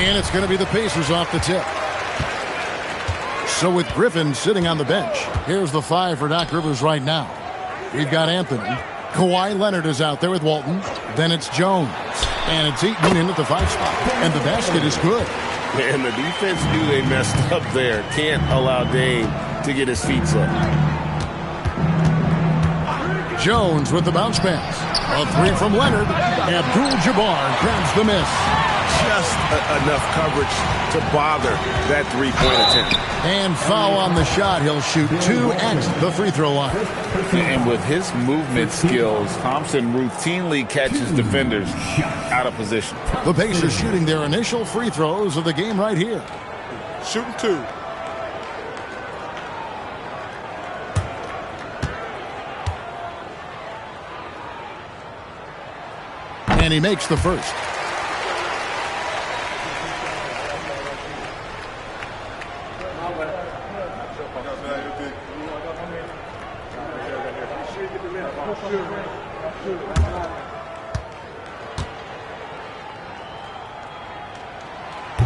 And it's going to be the Pacers off the tip. So with Griffin sitting on the bench, here's the 5 for Doc Rivers right now. We've got Anthony. Kawhi Leonard is out there with Walton. Then it's Jones. And it's Eaton in at the 5 spot. And the basket is good. And the defense knew they messed up there. Can't allow Dame to get his feet set. Jones with the bounce pass. A 3 from Leonard. Abdul-Jabbar grabs the miss. Just enough coverage to bother that three-point attempt. And foul on the shot. He'll shoot 2 at the free throw line. And with his movement skills, Thompson routinely catches defenders out of position. The Pacers shooting their initial free throws of the game right here. Shooting 2. And he makes the first.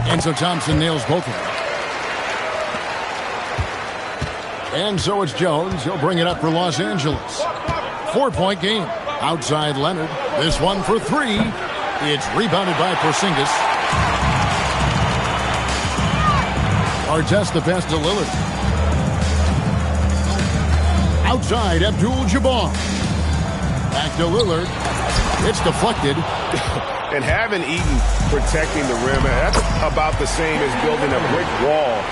And so Thompson nails both of them. And so it's Jones. He'll bring it up for Los Angeles. 4-point game. Outside Leonard. This one for 3. It's rebounded by Porzingis. Artest the pass to Lillard. Outside Abdul-Jabbar. Back to Lillard. It's deflected. And having Eaton protecting the rim, that's about the same as building a brick wall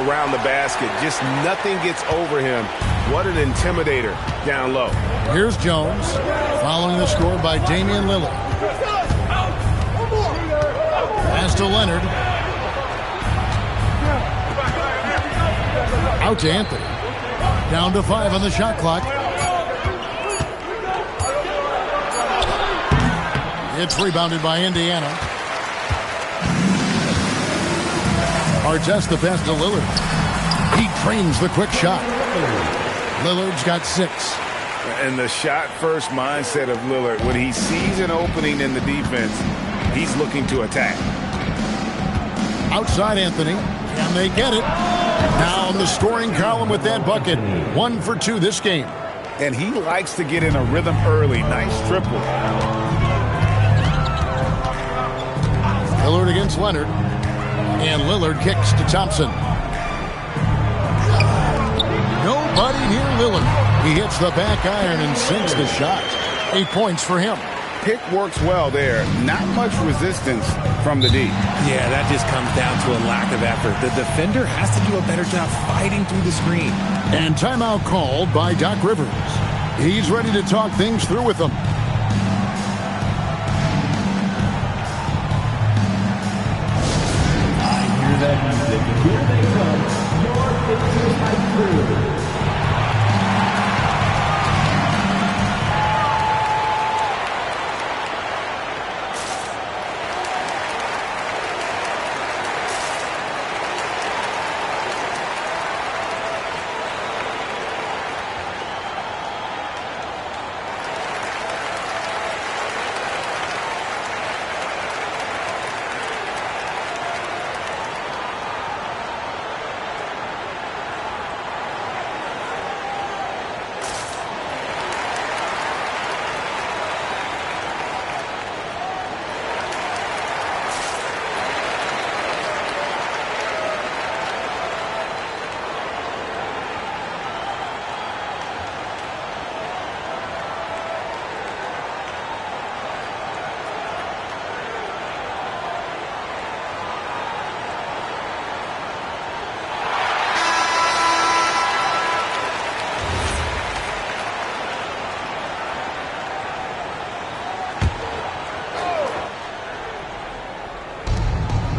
around the basket. Just nothing gets over him. What an intimidator down low. Here's Jones, following the score by Damian Lillard. Pass to Leonard. Out to Anthony. Down to 5 on the shot clock. It's rebounded by Indiana. Artest the pass to Lillard. He trains the quick shot. Lillard's got 6. And the shot-first mindset of Lillard, when he sees an opening in the defense, he's looking to attack. Outside Anthony, and they get it. Now in the scoring column with that bucket. 1 for 2 this game. And he likes to get in a rhythm early. Nice triple. Lillard against Leonard. And Lillard kicks to Thompson. Nobody near Lillard. He hits the back iron and sinks the shot. 8 points for him. Pick works well there. Not much resistance from the D. Yeah, that just comes down to a lack of effort. The defender has to do a better job fighting through the screen. And timeout called by Doc Rivers. He's ready to talk things through with them. I hear that music. Here they come. Your Pacers high crew.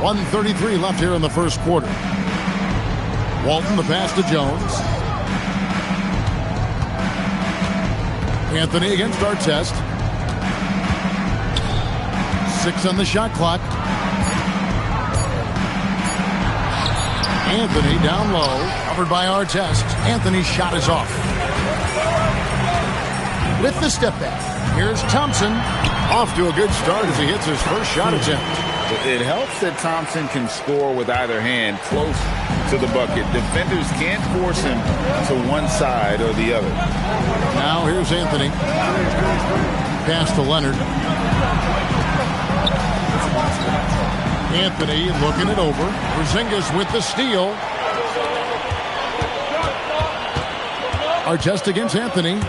.133 left here in the first quarter. Walton the pass to Jones. Anthony against Artest. 6 on the shot clock. Anthony down low, covered by Artest. Anthony's shot is off. With the step back, here's Thompson. Off to a good start as he hits his first shot attempt. It helps that Thompson can score with either hand close to the bucket. Defenders can't force him to one side or the other. Now here's Anthony. Pass to Leonard. Anthony looking it over. Porzingis with the steal. Artest against Anthony.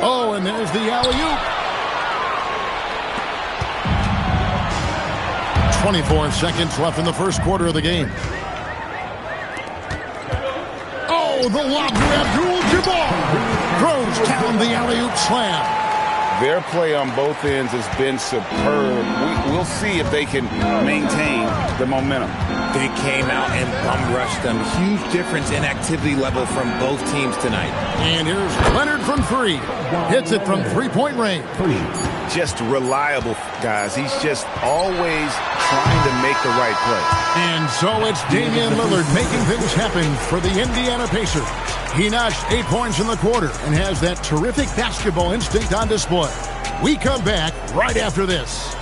Oh, and there's the alley-oop. 24 seconds left in the first quarter of the game. Oh, the lob to Abdul-Jabbar. Throws down the alley-oop slam. Their play on both ends has been superb. We'll see if they can maintain the momentum. They came out and bum rushed them. Huge difference in activity level from both teams tonight. And here's Leonard from three. Hits it from three-point range. Just reliable, guys. He's just always trying to make the right play. And so it's Damian Lillard making things happen for the Indiana Pacers. He notched 8 points in the quarter and has that terrific basketball instinct on display. We come back right after this.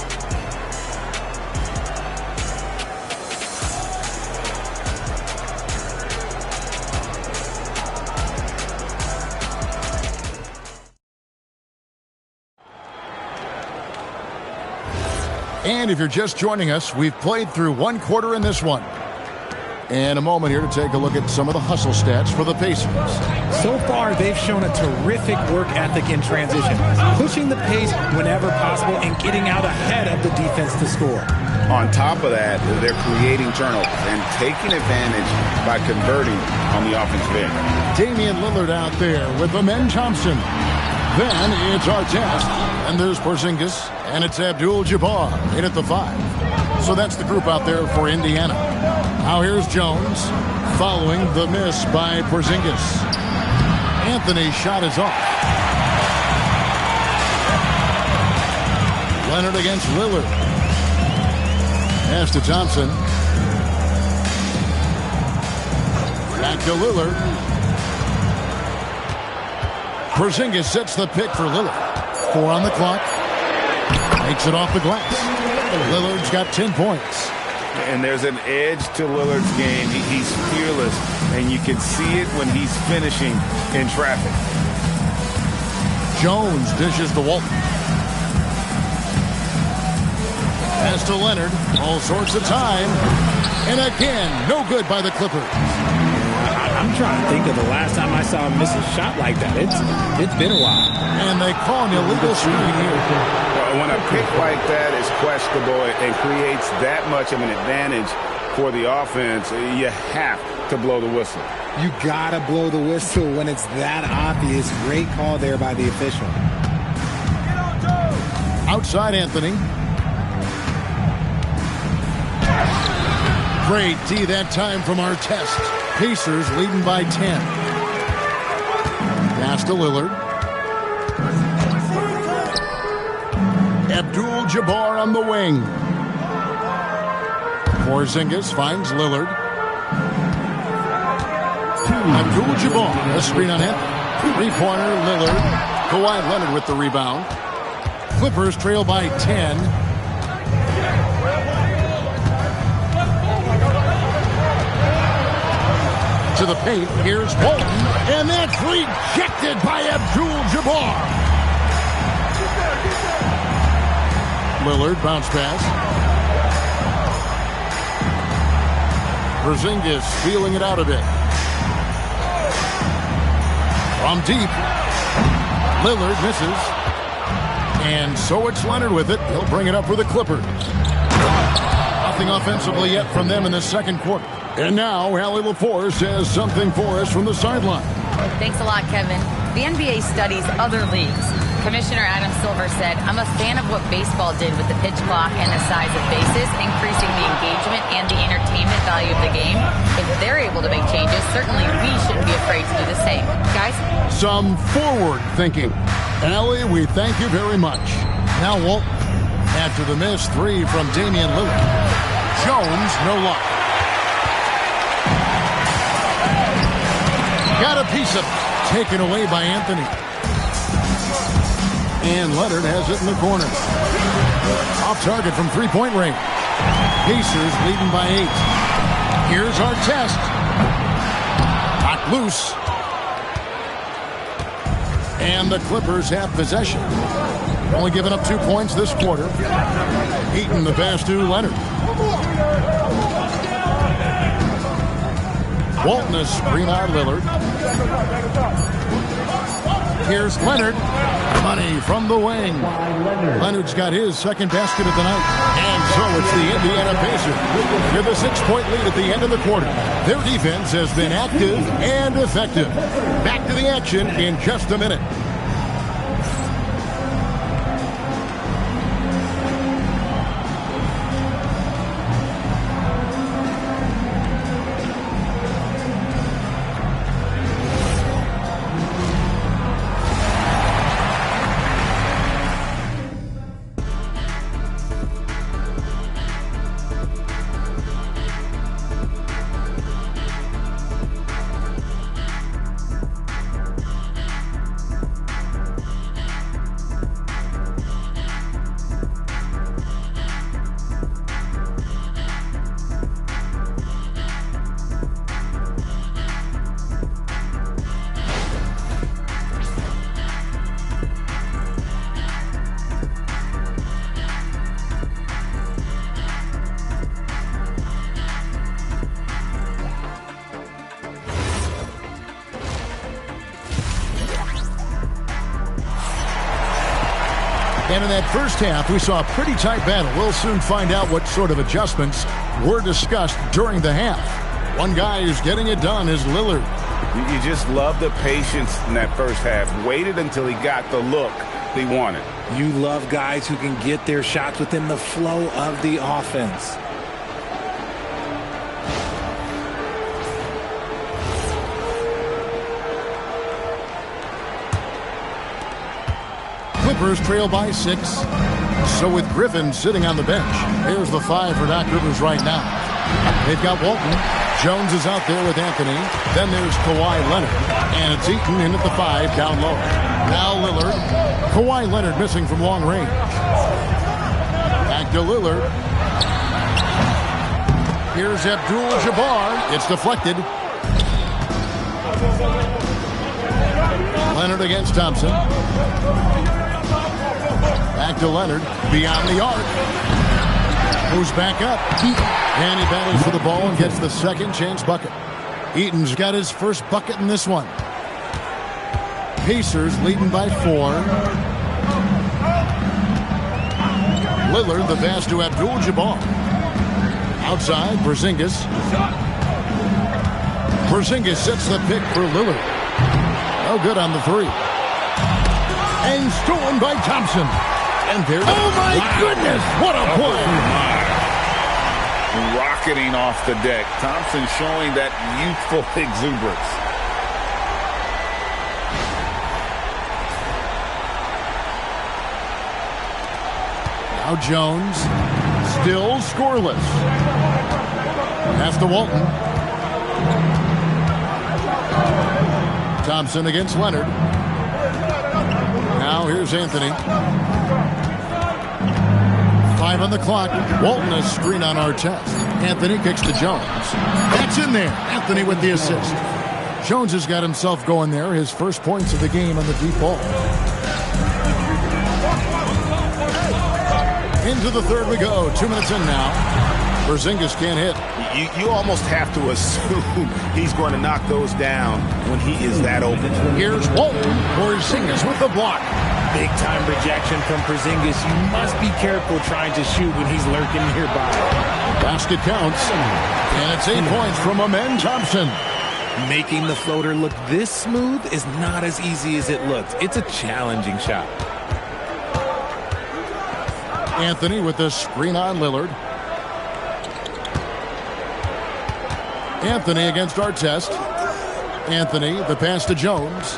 And if you're just joining us, we've played through one quarter in this one. And a moment here to take a look at some of the hustle stats for the Pacers. So far, they've shown a terrific work ethic in transition, pushing the pace whenever possible and getting out ahead of the defense to score. On top of that, they're creating turnovers and taking advantage by converting on the offensive end. Damian Lillard out there with Amen Thompson. Then it's Artest, and there's Porzingis, and it's Abdul-Jabbar in at the 5. So that's the group out there for Indiana. Now here's Jones, following the miss by Porzingis. Anthony's shot is off. Leonard against Lillard. Pass to Thompson. Back to Lillard. Porzingis sets the pick for Lillard. 4 on the clock. Makes it off the glass. Lillard's got 10 points. And there's an edge to Lillard's game. He's fearless, and you can see it when he's finishing in traffic. Jones dishes to Walton. Pass to Leonard. All sorts of time. And again, no good by the Clippers. I'm trying to think of the last time I saw him miss a shot like that. It's been a while. And they call an illegal screen here. When a pick like that is questionable and creates that much of an advantage for the offense, you have to blow the whistle. You gotta blow the whistle when it's that obvious. Great call there by the official. Outside Anthony. Great D that time from Artest. Pacers leading by 10. Pass to Lillard. Abdul-Jabbar on the wing. Porzingis finds Lillard. Abdul-Jabbar, a screen on him. Three-pointer, Lillard. Kawhi Leonard with the rebound. Clippers trail by 10. To the paint, here's Walton, and that's rejected by Abdul-Jabbar. Lillard, bounce pass. Porzingis feeling it out a bit. From deep, Lillard misses. And so it's Leonard with it. He'll bring it up for the Clippers. Nothing offensively yet from them in the second quarter. And now, Allie LaForce has something for us from the sideline. Thanks a lot, Kevin. The NBA studies other leagues. Commissioner Adam Silver said, I'm a fan of what baseball did with the pitch clock and the size of bases, increasing the engagement and the entertainment value of the game. If they're able to make changes, certainly we shouldn't be afraid to do the same. Guys? Some forward thinking. Allie, we thank you very much. Now, Walton, after the missed 3 from Damian Lillard. Jones, no luck. Got a piece of it. Taken away by Anthony. And Leonard has it in the corner. Off target from three-point range. Pacers leading by 8. Here's Artest. Knocked loose. And the Clippers have possession. Only giving up 2 points this quarter. Eaton the pass to Leonard. Walton a screen on Lillard. Here's Leonard. Money from the wing. Leonard's got his second basket of the night. And so it's the Indiana Pacers with a 6-point lead at the end of the quarter. Their defense has been active and effective. Back to the action in just a minute. And in that first half, we saw a pretty tight battle. We'll soon find out what sort of adjustments were discussed during the half. One guy who's getting it done is Lillard. You just love the patience in that first half. Waited until he got the look he wanted. You love guys who can get their shots within the flow of the offense. Clippers trail by 6. So with Griffin sitting on the bench, here's the 5 for Doc Rivers right now. They've got Walton. Jones is out there with Anthony. Then there's Kawhi Leonard. And it's Eaton in at the 5 down low. Now Lillard. Kawhi Leonard missing from long range. Back to Lillard. Here's Abdul-Jabbar. It's deflected. Leonard against Thompson. Back to Leonard, beyond the arc. Moves back up. And he battles for the ball and gets the second chance bucket. Eaton's got his first bucket in this one. Pacers leading by 4. Lillard, the pass to Abdul-Jabbar. Outside, Porzingis. Porzingis sets the pick for Lillard. No good on the 3. And stolen by Thompson. And there. Oh my goodness! What a play! Rocketing off the deck. Thompson showing that youthful exuberance. Now Jones, still scoreless. Pass to Walton. Thompson against Leonard. Now here's Anthony. 5 on the clock. Walton a screen on Artest. Anthony kicks to Jones. That's in there. Anthony with the assist. Jones has got himself going there. His first points of the game on the deep ball. Into the third we go. 2 minutes in now. Porzingis can't hit. You almost have to assume he's going to knock those down when he is that open. Here's Walton. Porzingis with the block. Big-time rejection from Porzingis. You must be careful trying to shoot when he's lurking nearby. Basket counts. And it's 8 points from Amen Thompson. Making the floater look this smooth is not as easy as it looks. It's a challenging shot. Anthony with the screen on Lillard. Anthony against Artest. Anthony, the pass to Jones.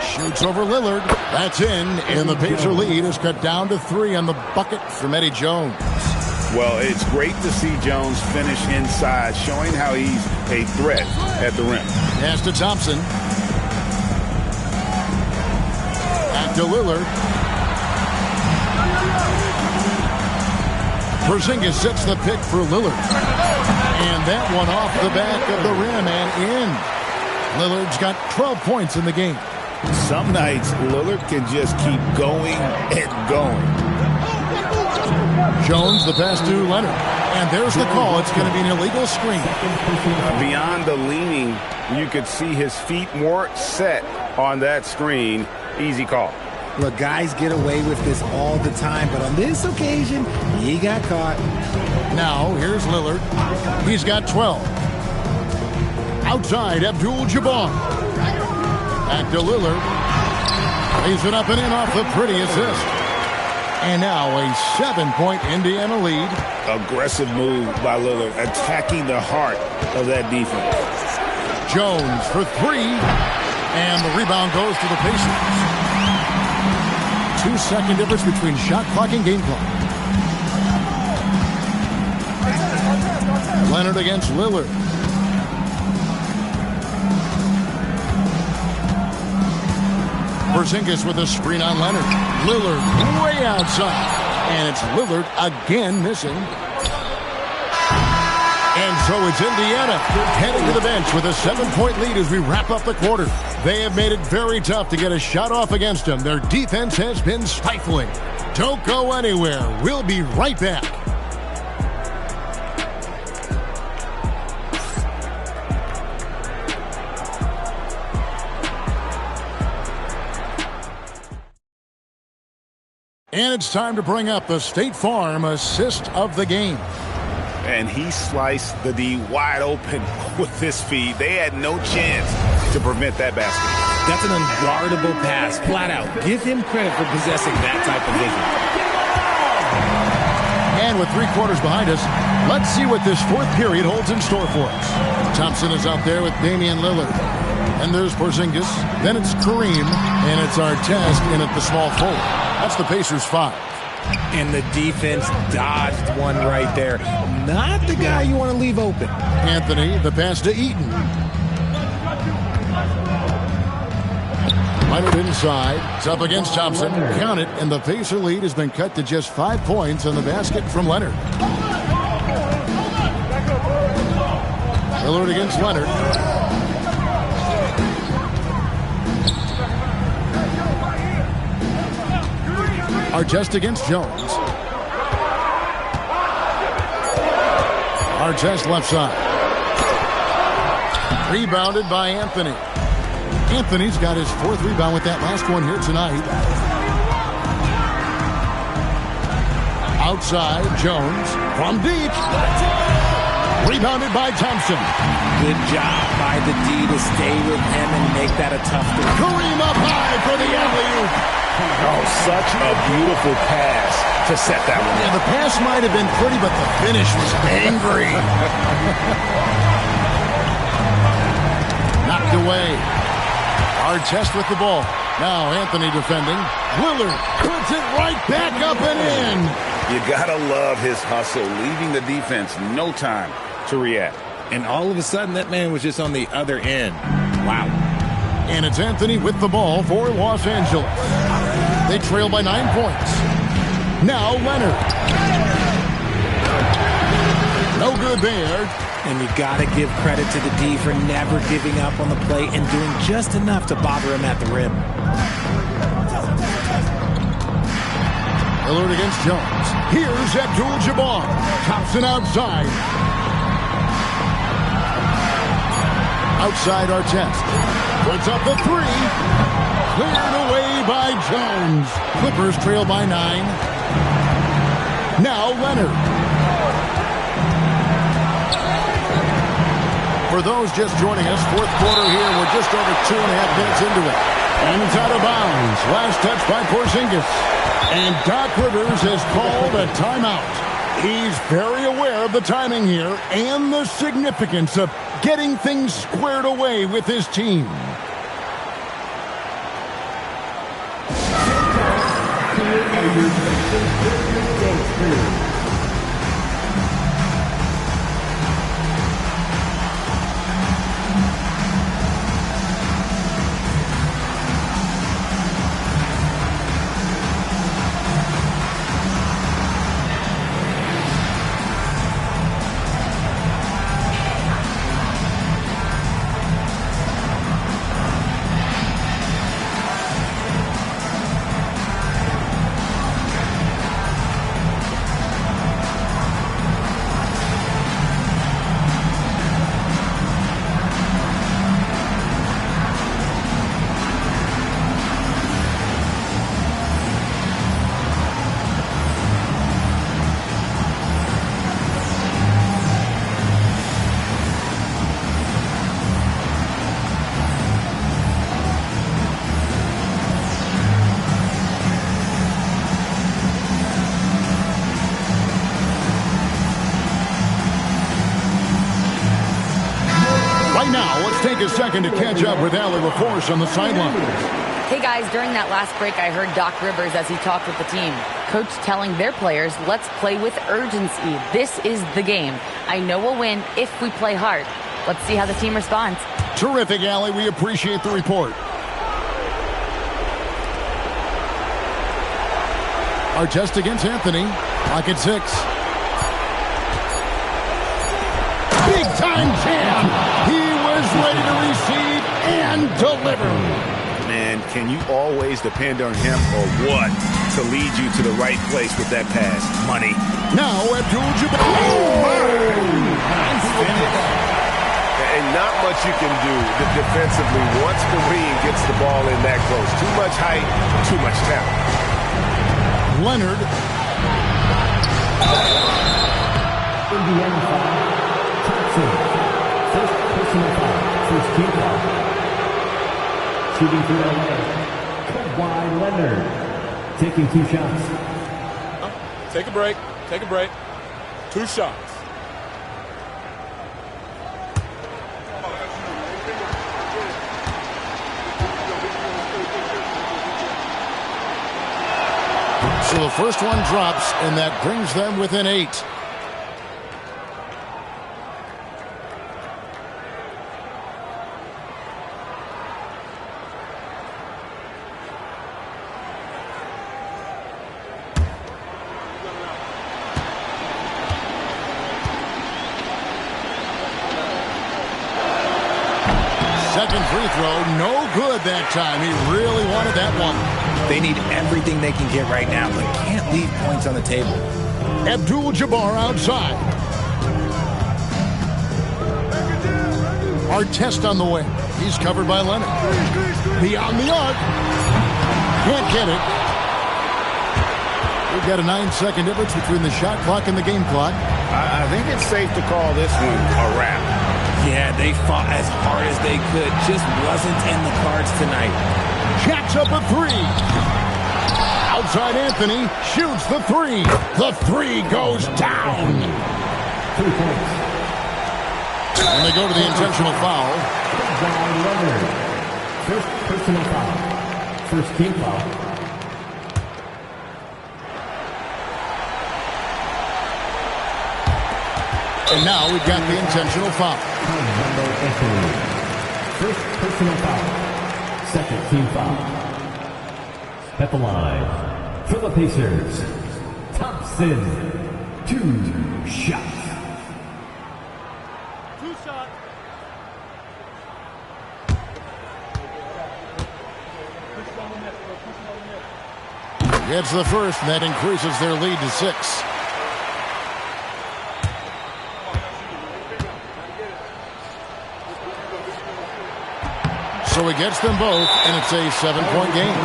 Shoots over Lillard. That's in. And the Pacer lead is cut down to 3 on the bucket from Eddie Jones. Well, it's great to see Jones finish inside, showing how he's a threat at the rim. Pass to Thompson. Back to Lillard. Porzingis sets the pick for Lillard. And that one off the back of the rim and in. Lillard's got 12 points in the game. Some nights, Lillard can just keep going and going. Jones, the pass to Leonard. And there's the call. It's going to be an illegal screen. Beyond the leaning, you could see his feet more set on that screen. Easy call. Look, guys get away with this all the time, but on this occasion, he got caught. Now, here's Lillard. He's got 12. Outside, Abdul-Jabbar. Back to Lillard. Lays it up and in off the pretty assist. And now a 7-point Indiana lead. Aggressive move by Lillard, attacking the heart of that defense. Jones for three. And the rebound goes to the Pacers. 2-second difference between shot clock and game clock. Leonard against Lillard. Porzingis with a screen on Leonard. Lillard way outside. And it's Lillard again missing. And so it's Indiana heading to the bench with a 7-point lead as we wrap up the quarter. They have made it very tough to get a shot off against them. Their defense has been stifling. Don't go anywhere. We'll be right back. And it's time to bring up the State Farm assist of the game. And he sliced the D wide open with his feet. They had no chance to prevent that basket. That's an unguardable pass, flat out. Give him credit for possessing that type of vision. And with 3 quarters behind us, let's see what this fourth period holds in store for us. Thompson is out there with Damian Lillard. And there's Porzingis. Then it's Kareem. And it's Artest in at the small forward. That's the Pacers 5. And the defense dodged one right there. Not the guy you want to leave open. Anthony, the pass to Eaton. Leonard inside. It's up against Thompson. Count it, and the Pacer lead has been cut to just 5 points on the basket from Leonard. Lillard against Leonard. Artest against Jones. Artest left side. Rebounded by Anthony. Anthony's got his 4th rebound with that last one here tonight. Outside, Jones from deep. Rebounded by Thompson. Good job by the D to stay with him and make that a tough one. Kareem up high for the alley-oop. Oh, such a beautiful pass to set that one. Yeah, the pass might have been pretty, but the finish was angry. Knocked away. Artest with the ball. Now Anthony defending. Lillard puts it right back up and in. You gotta love his hustle, leaving the defense no time to react. And all of a sudden, that man was just on the other end. Wow. And it's Anthony with the ball for Los Angeles. They trail by 9 points. Now Leonard. No good there. And you got to give credit to the D for never giving up on the play and doing just enough to bother him at the rim. Lillard against Jones. Here's Abdul-Jabbar. Thompson outside. Outside Artest. Puts up the 3. Cleared away by Jones. Clippers trail by 9. Now Leonard. For those just joining us, 4th quarter here. We're just over 2.5 minutes into it. And it's out of bounds. Last touch by Porzingis. And Doc Rivers has called a timeout. He's very aware of the timing here and the significance of getting things squared away with his team. Now, let's take a second to catch up with Allie LaForce on the sidelines. Hey guys, during that last break, I heard Doc Rivers as he talked with the team. Coach telling their players, let's play with urgency. This is the game. I know we'll win if we play hard. Let's see how the team responds. Terrific, Allie. We appreciate the report. Our test against Anthony. Clock at 6. Big time jam. He was ready to receive and deliver. Man, can you always depend on him or what to lead you to the right place with that pass? Money. Now Abdul-Jabbar. And not much you can do defensively once Kareem gets the ball in that close. Too much height, too much talent. Leonard. Indiana foul. Thompson. First personal foul. First team foul. Shooting for LA. Kawhi Leonard. Taking 2 shots. Take a break. Take a break. 2 shots. So the first one drops, and that brings them within 8. Second free throw, no good that time. He really wanted that one. They need everything they can get right now, but can't leave points on the table. Abdul-Jabbar outside. Our test on the way. He's covered by Leonard. Beyond the arc. Can't get it. We've got a 9-second difference between the shot clock and the game clock. I think it's safe to call this one a wrap. Yeah, they fought as hard as they could. Just wasn't in the cards tonight. Jacks up a 3. Outside Anthony shoots the 3. The 3 goes down. 3 points. And they go to the intentional foul. Kawhi Leonard. First personal foul. First team foul. And now we've got the intentional foul. Carmelo Anthony. First personal foul. Second team foul. At the line for the Pacers, Thompson. 2 shots. 2 shots. Gets the first, and that increases their lead to 6. So he gets them both, and it's a 7-point game.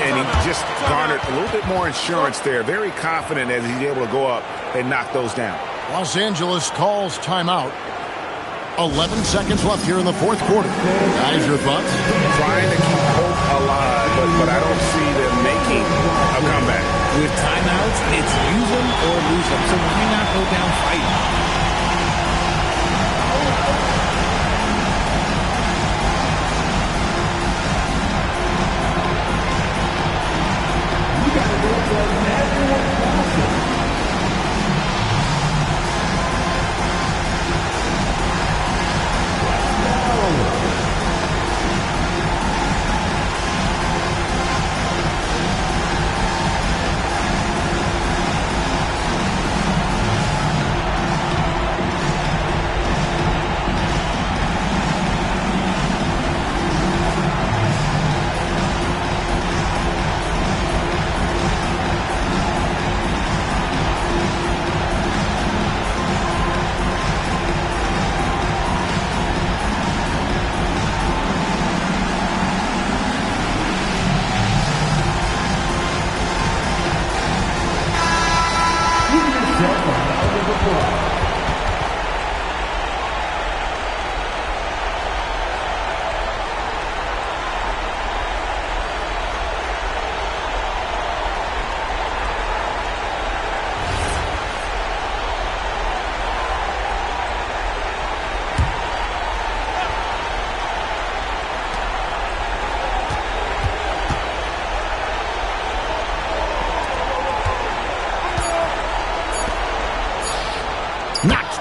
And he just garnered a little bit more insurance there. Very confident as he's able to go up and knock those down. Los Angeles calls timeout. 11 seconds left here in the fourth quarter. Guys, your thoughts? Trying to keep hope alive, but I don't see them making a comeback. With timeouts, it's use them or lose them. So why not go down fighting?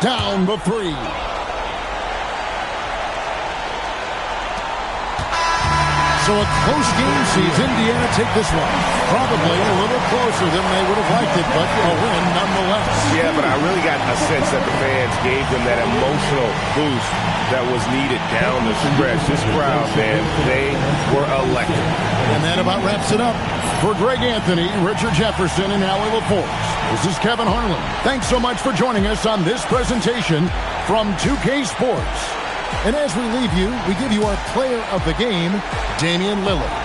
down the three. So a close game sees Indiana take this one. Probably a little closer than they would have liked it, but a win nonetheless. Yeah, but I really got a sense that the fans gave them that emotional boost that was needed down the stretch. This crowd, man, they were electric. And that about wraps it up. For Greg Anthony, Richard Jefferson, and Allie LaForce, this is Kevin Harlan. Thanks so much for joining us on this presentation from 2K Sports. And as we leave you, we give you our player of the game, Damian Lillard.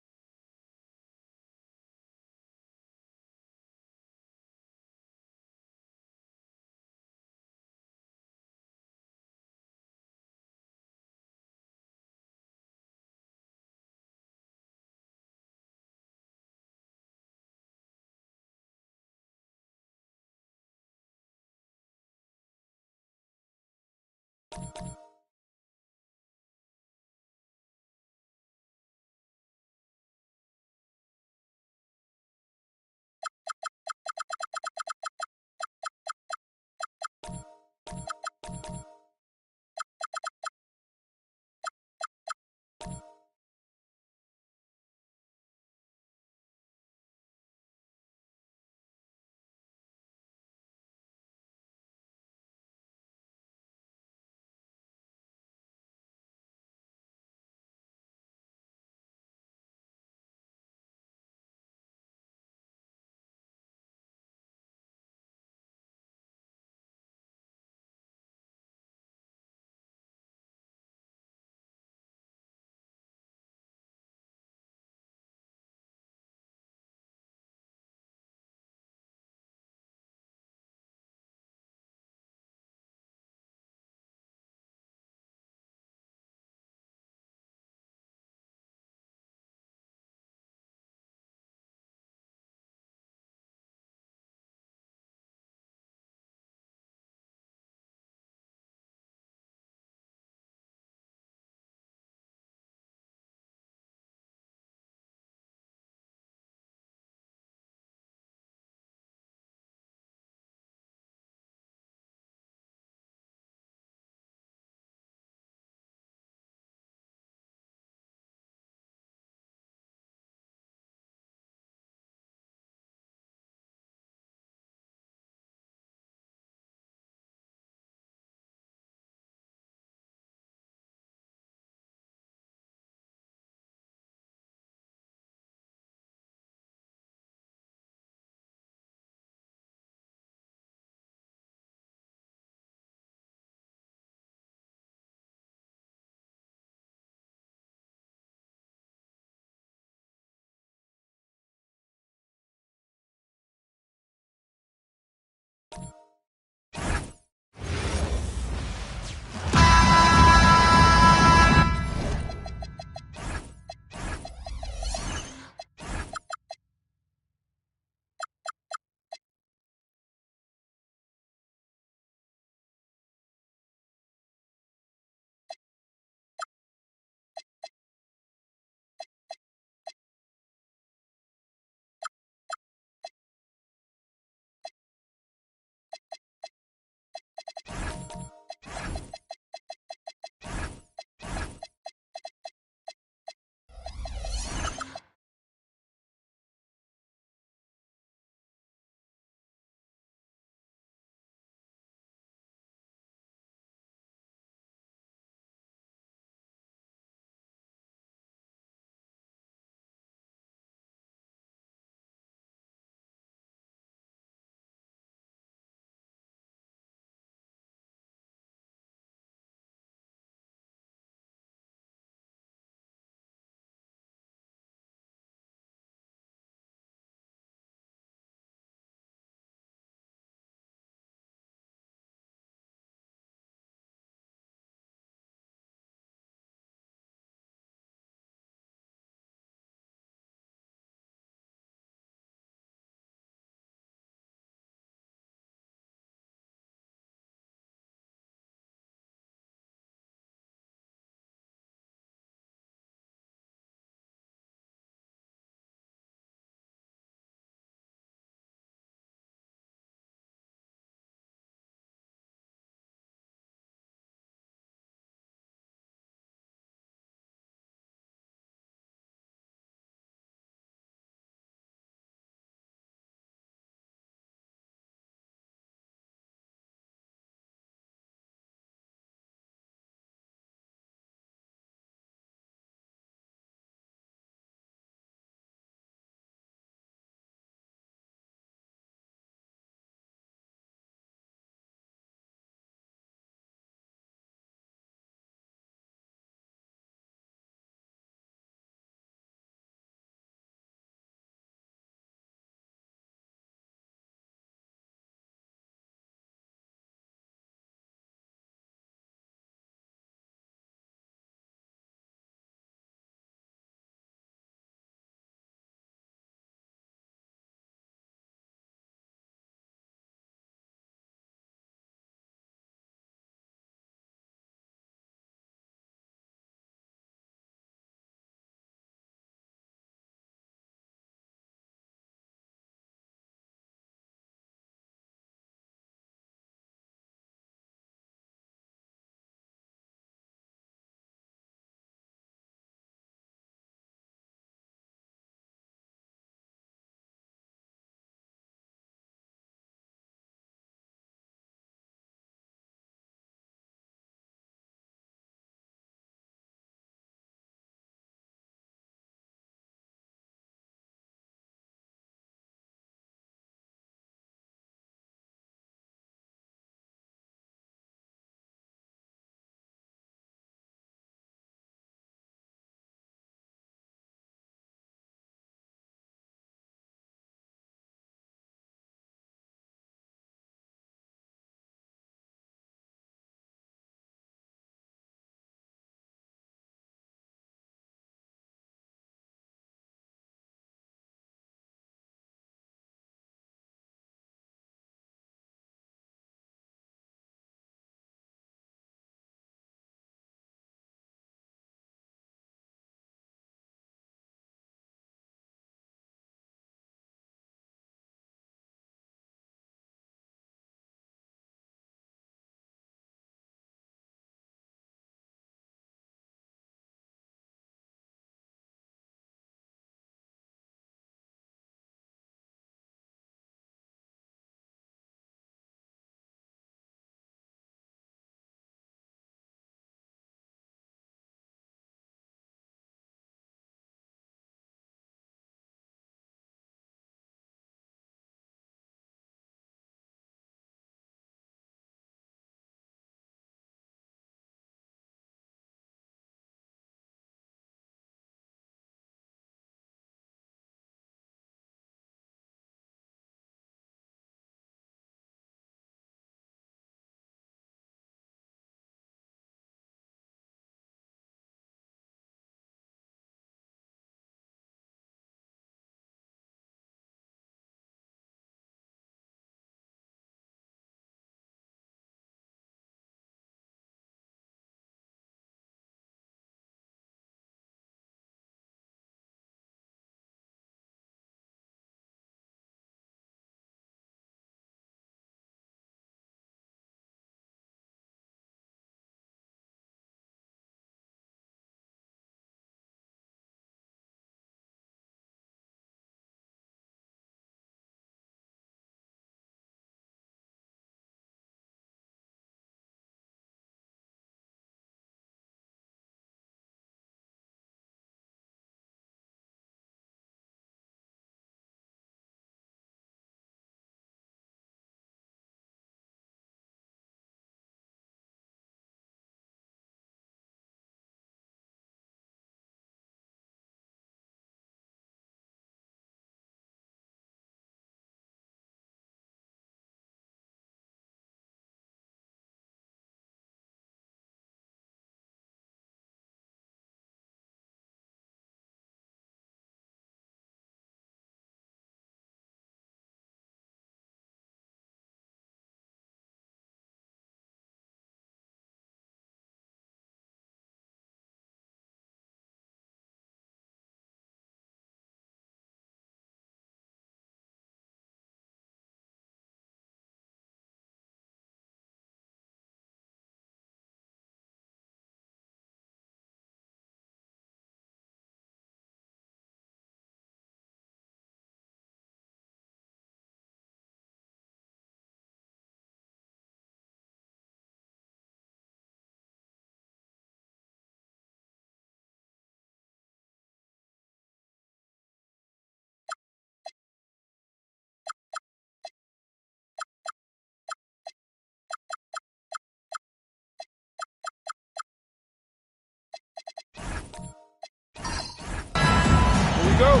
go.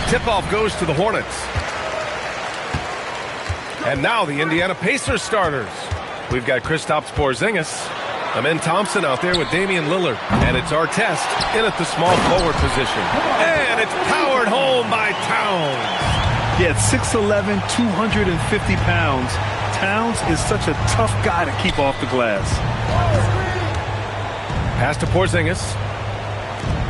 Tip-off goes to the Hornets. And now the Indiana Pacers starters. We've got Kristaps Porzingis. Amen Thompson out there with Damian Lillard. And it's Artest in at the small forward position. And it's powered home by Towns. Yeah, 6'11", 250 pounds. Towns is such a tough guy to keep off the glass. Pass to Porzingis.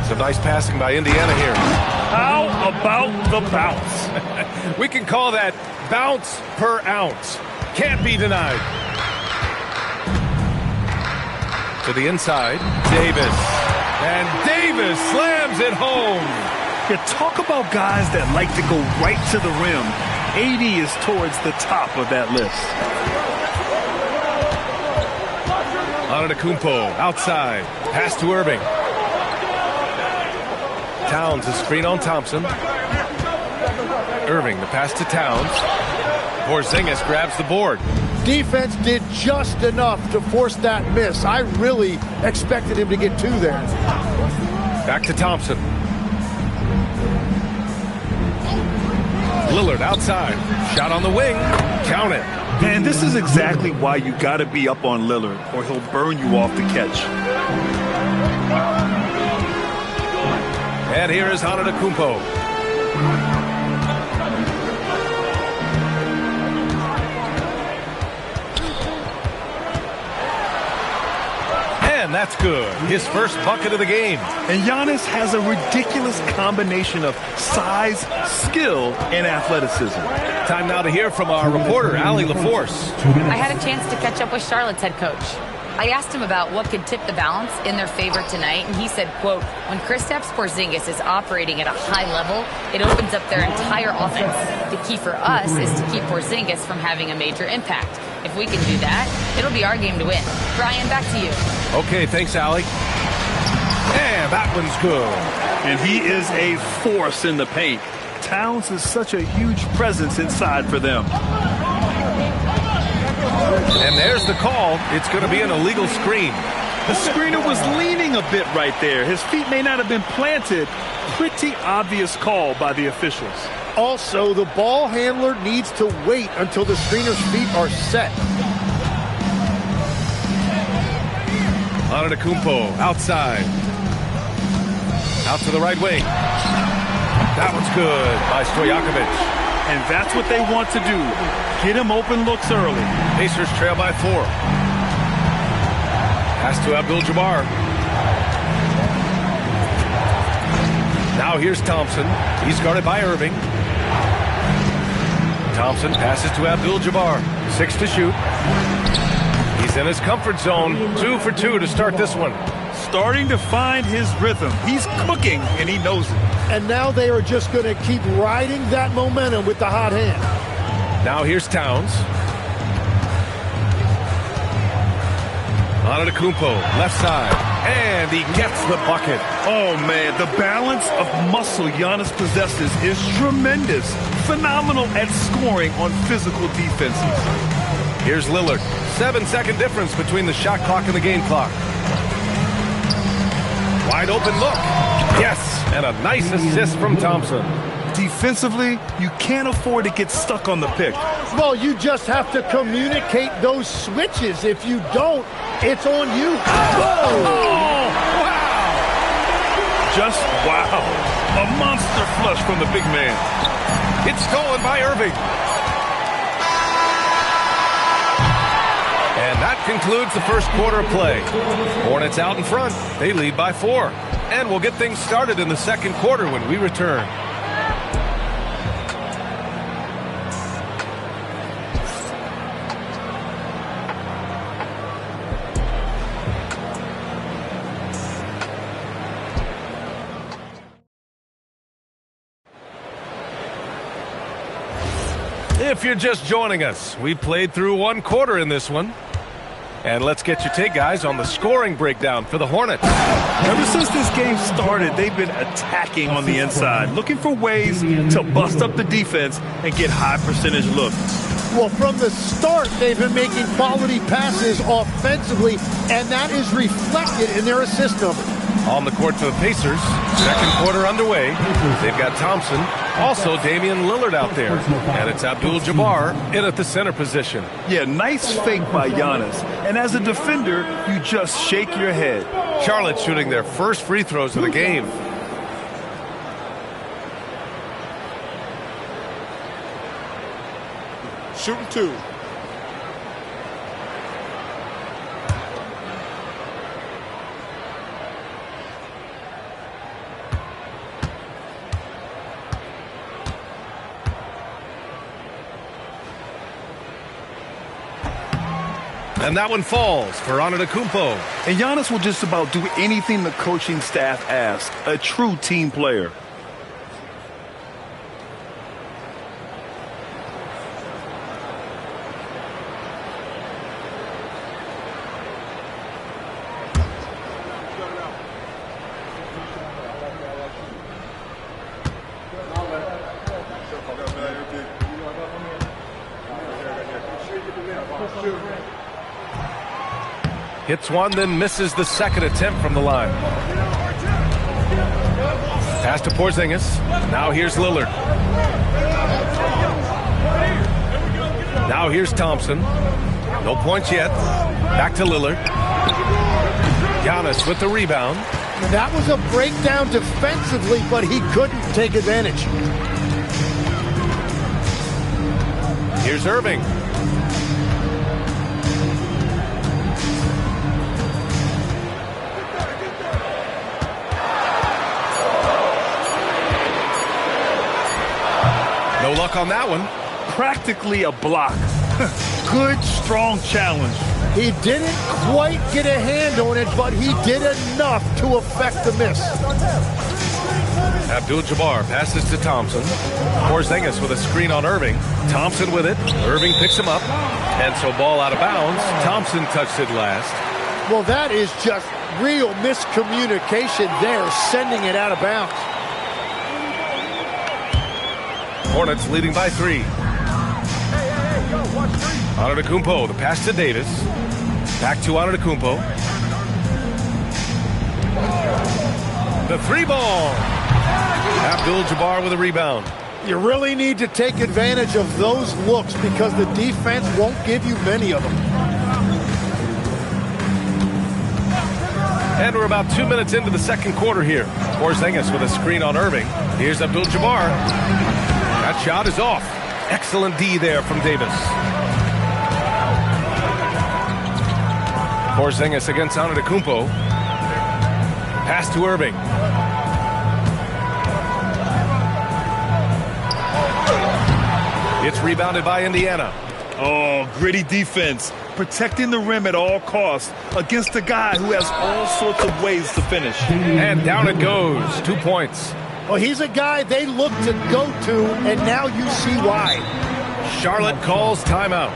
Some nice passing by Indiana here. How about the bounce? We can call that bounce per ounce. Can't be denied. To the inside, Davis. And Davis slams it home. Yeah, talk about guys that like to go right to the rim. AD is towards the top of that list. Antetokounmpo outside. Pass to Irving. Towns a screen on Thompson. Irving, the pass to Towns. Porzingis grabs the board. Defense did just enough to force that miss. I really expected him to get two there. Back to Thompson. Lillard outside. Shot on the wing. Count it. Man, this is exactly why you got to be up on Lillard, or he'll burn you off the catch. And here is Antetokounmpo. And that's good. His first bucket of the game. And Giannis has a ridiculous combination of size, skill, and athleticism. Time now to hear from our reporter, Allie LaForce. I had a chance to catch up with Charlotte's head coach. I asked him about what could tip the balance in their favor tonight, and he said, quote, when Kristaps Porzingis is operating at a high level, it opens up their entire offense. The key for us is to keep Porzingis from having a major impact. If we can do that, it'll be our game to win. Brian, back to you. Okay, thanks, Allie. And that one's good. And he is a force in the paint. Towns is such a huge presence inside for them. And there's the call. It's going to be an illegal screen. The screener was leaning a bit right there. His feet may not have been planted. Pretty obvious call by the officials. Also, the ball handler needs to wait until the screener's feet are set. Antetokounmpo outside. Out to the right wing. That one's good by Stojakovic. And that's what they want to do. Get him open looks early. Pacers trail by 4. Pass to Abdul-Jabbar. Now here's Thompson. He's guarded by Irving. Thompson passes to Abdul-Jabbar. 6 to shoot. He's in his comfort zone. 2 for 2 to start this one. Starting to find his rhythm. He's cooking, and he knows it. And now they are just going to keep riding that momentum with the hot hand. Now here's Towns. Antetokounmpo, left side. And he gets the bucket. Oh, man, the balance of muscle Giannis possesses is tremendous. Phenomenal at scoring on physical defenses. Here's Lillard. 7-second difference between the shot clock and the game clock. Wide open look. Yes, and a nice assist from Thompson. Defensively, you can't afford to get stuck on the pick. Well, you just have to communicate those switches. If you don't, it's on you. Whoa! Oh, wow! Just wow. A monster flush from the big man. It's stolen by Irving. And that concludes the first quarter of play. Hornets out in front. They lead by 4. And we'll get things started in the second quarter when we return. If you're just joining us, we played through 1 quarter in this one. And let's get your take, guys, on the scoring breakdown for the Hornets. Ever since this game started, they've been attacking on the inside, looking for ways to bust up the defense and get high percentage looks. Well, from the start, they've been making quality passes offensively, and that is reflected in their assist number. On the court for the Pacers. Second quarter underway. They've got Thompson. Also Damian Lillard out there. And it's Abdul-Jabbar in at the center position. Yeah, nice fake by Giannis. And as a defender, you just shake your head. Charlotte shooting their first free throws of the game. Shooting 2. And that one falls for Antetokounmpo. And Giannis will just about do anything the coaching staff asks. A true team player. Hits one, then misses the second attempt from the line. Pass to Porzingis. Now here's Lillard. Now here's Thompson. No points yet. Back to Lillard. Giannis with the rebound. That was a breakdown defensively, but he couldn't take advantage. Here's Irving. No luck on that one. Practically a block. Good, strong challenge. He didn't quite get a hand on it, but he did enough to affect the miss. Abdul-Jabbar passes to Thompson. Porzingis with a screen on Irving. Thompson with it. Irving picks him up. And so ball out of bounds. Thompson touched it last. Well, that is just real miscommunication there, sending it out of bounds. Hornets leading by 3. Antetokounmpo, the pass to Davis. Back to Antetokounmpo. The 3-ball. Abdul-Jabbar with a rebound. You really need to take advantage of those looks because the defense won't give you many of them. And we're about 2 minutes into the second quarter here. Porzingis with a screen on Irving. Here's Abdul-Jabbar. That shot is off. Excellent D there from Davis. Porzingis against Antetokounmpo. Pass to Irving. It's rebounded by Indiana. Oh, gritty defense. Protecting the rim at all costs against a guy who has all sorts of ways to finish. And down it goes. 2 points. Well, he's a guy they look to go to, and now you see why. Charlotte calls timeout.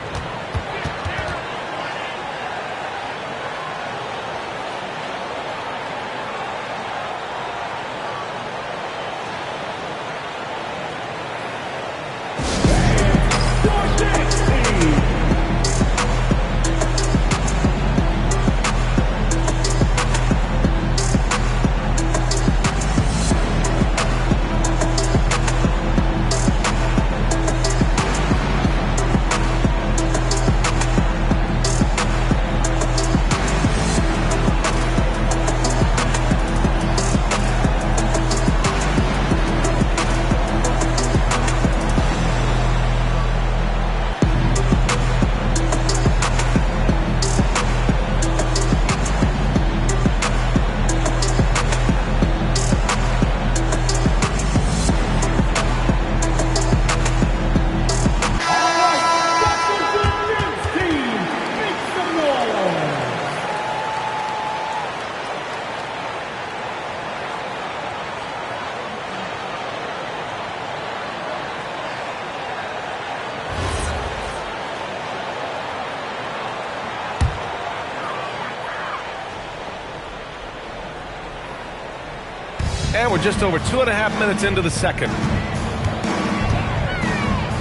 And we're just over 2.5 minutes into the second.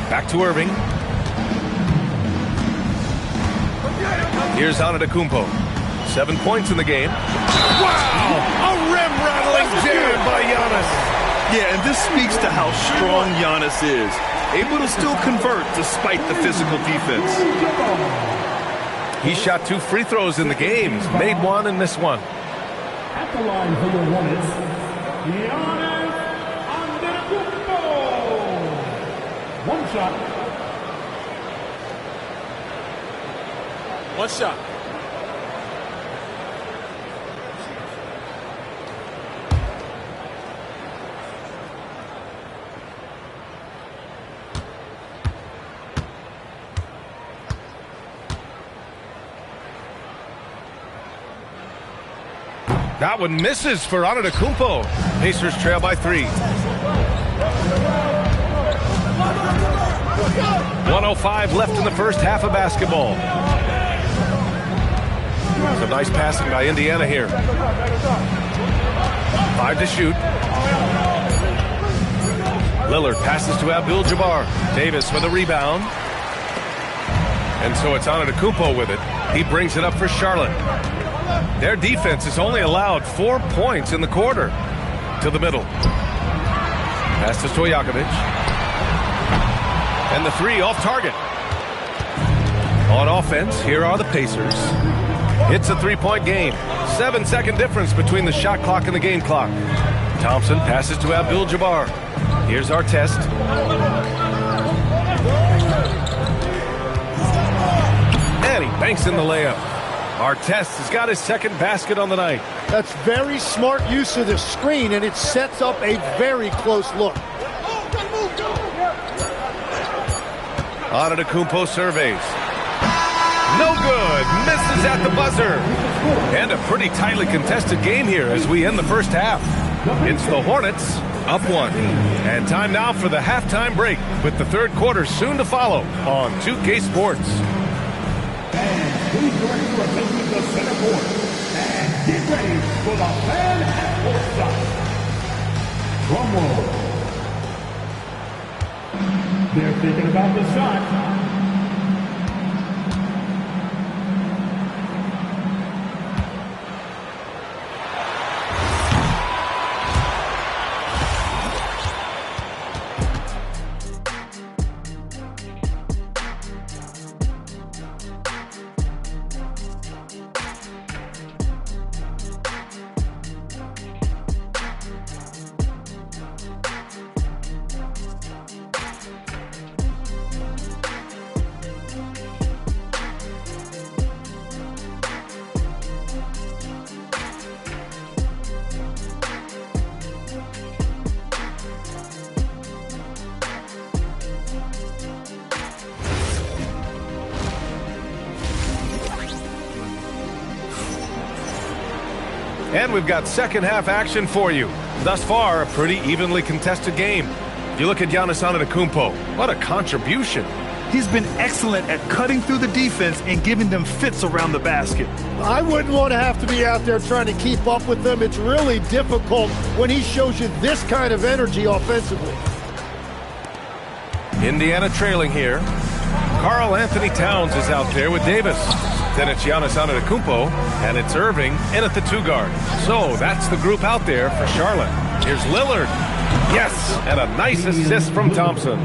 Back to Irving. Here's Antetokounmpo. 7 points in the game. Wow! A Love jam by Giannis. Yeah, and this speaks to how strong Giannis is. Able to still convert despite the physical defense. He shot 2 free throws in the games, made 1 and missed 1. At the line for the Hornets, Giannis Antetokounmpo. 1 shot. 1 shot. That one misses for Antetokounmpo. Pacers trail by 3. 1:05 left in the first half of basketball. Some nice passing by Indiana here. 5 to shoot. Lillard passes to Abdul-Jabbar. Davis with a rebound. And so it's Antetokounmpo with it. He brings it up for Charlotte. Their defense has only allowed 4 points in the quarter. To the middle. Pass to Stojakovic. And the 3 off target. On offense, here are the Pacers. It's a 3-point game. 7-second difference between the shot clock and the game clock. Thompson passes to Abdul-Jabbar. Here's Artest. And he banks in the layup. Artest has got his second basket on the night. That's very smart use of the screen, and it sets up a very close look. Antetokounmpo surveys. No good. Misses at the buzzer. And a pretty tightly contested game here as we end the first half. It's the Hornets up 1. And time now for the halftime break with the third quarter soon to follow on 2K Sports. Please direct your attention to center court and get ready for the fan at courtside. Drum roll. They're thinking about the shot. And we've got second half action for you. Thus far, a pretty evenly contested game. You look at Giannis Antetokounmpo. What a contribution. He's been excellent at cutting through the defense and giving them fits around the basket. I wouldn't want to have to be out there trying to keep up with them. It's really difficult when he shows you this kind of energy offensively. Indiana trailing here. Karl Anthony Towns is out there with Davis. Then it's Giannis Antetokounmpo, and it's Irving in at the 2 guard. So that's the group out there for Charlotte. Here's Lillard. Yes, and a nice assist from Thompson.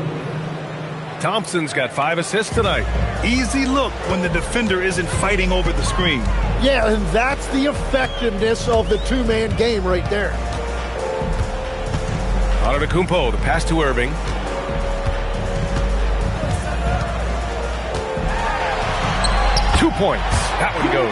Thompson's got 5 assists tonight. Easy look when the defender isn't fighting over the screen. Yeah, and that's the effectiveness of the 2-man game right there. Antetokounmpo, the pass to Irving. Two points. That one goes.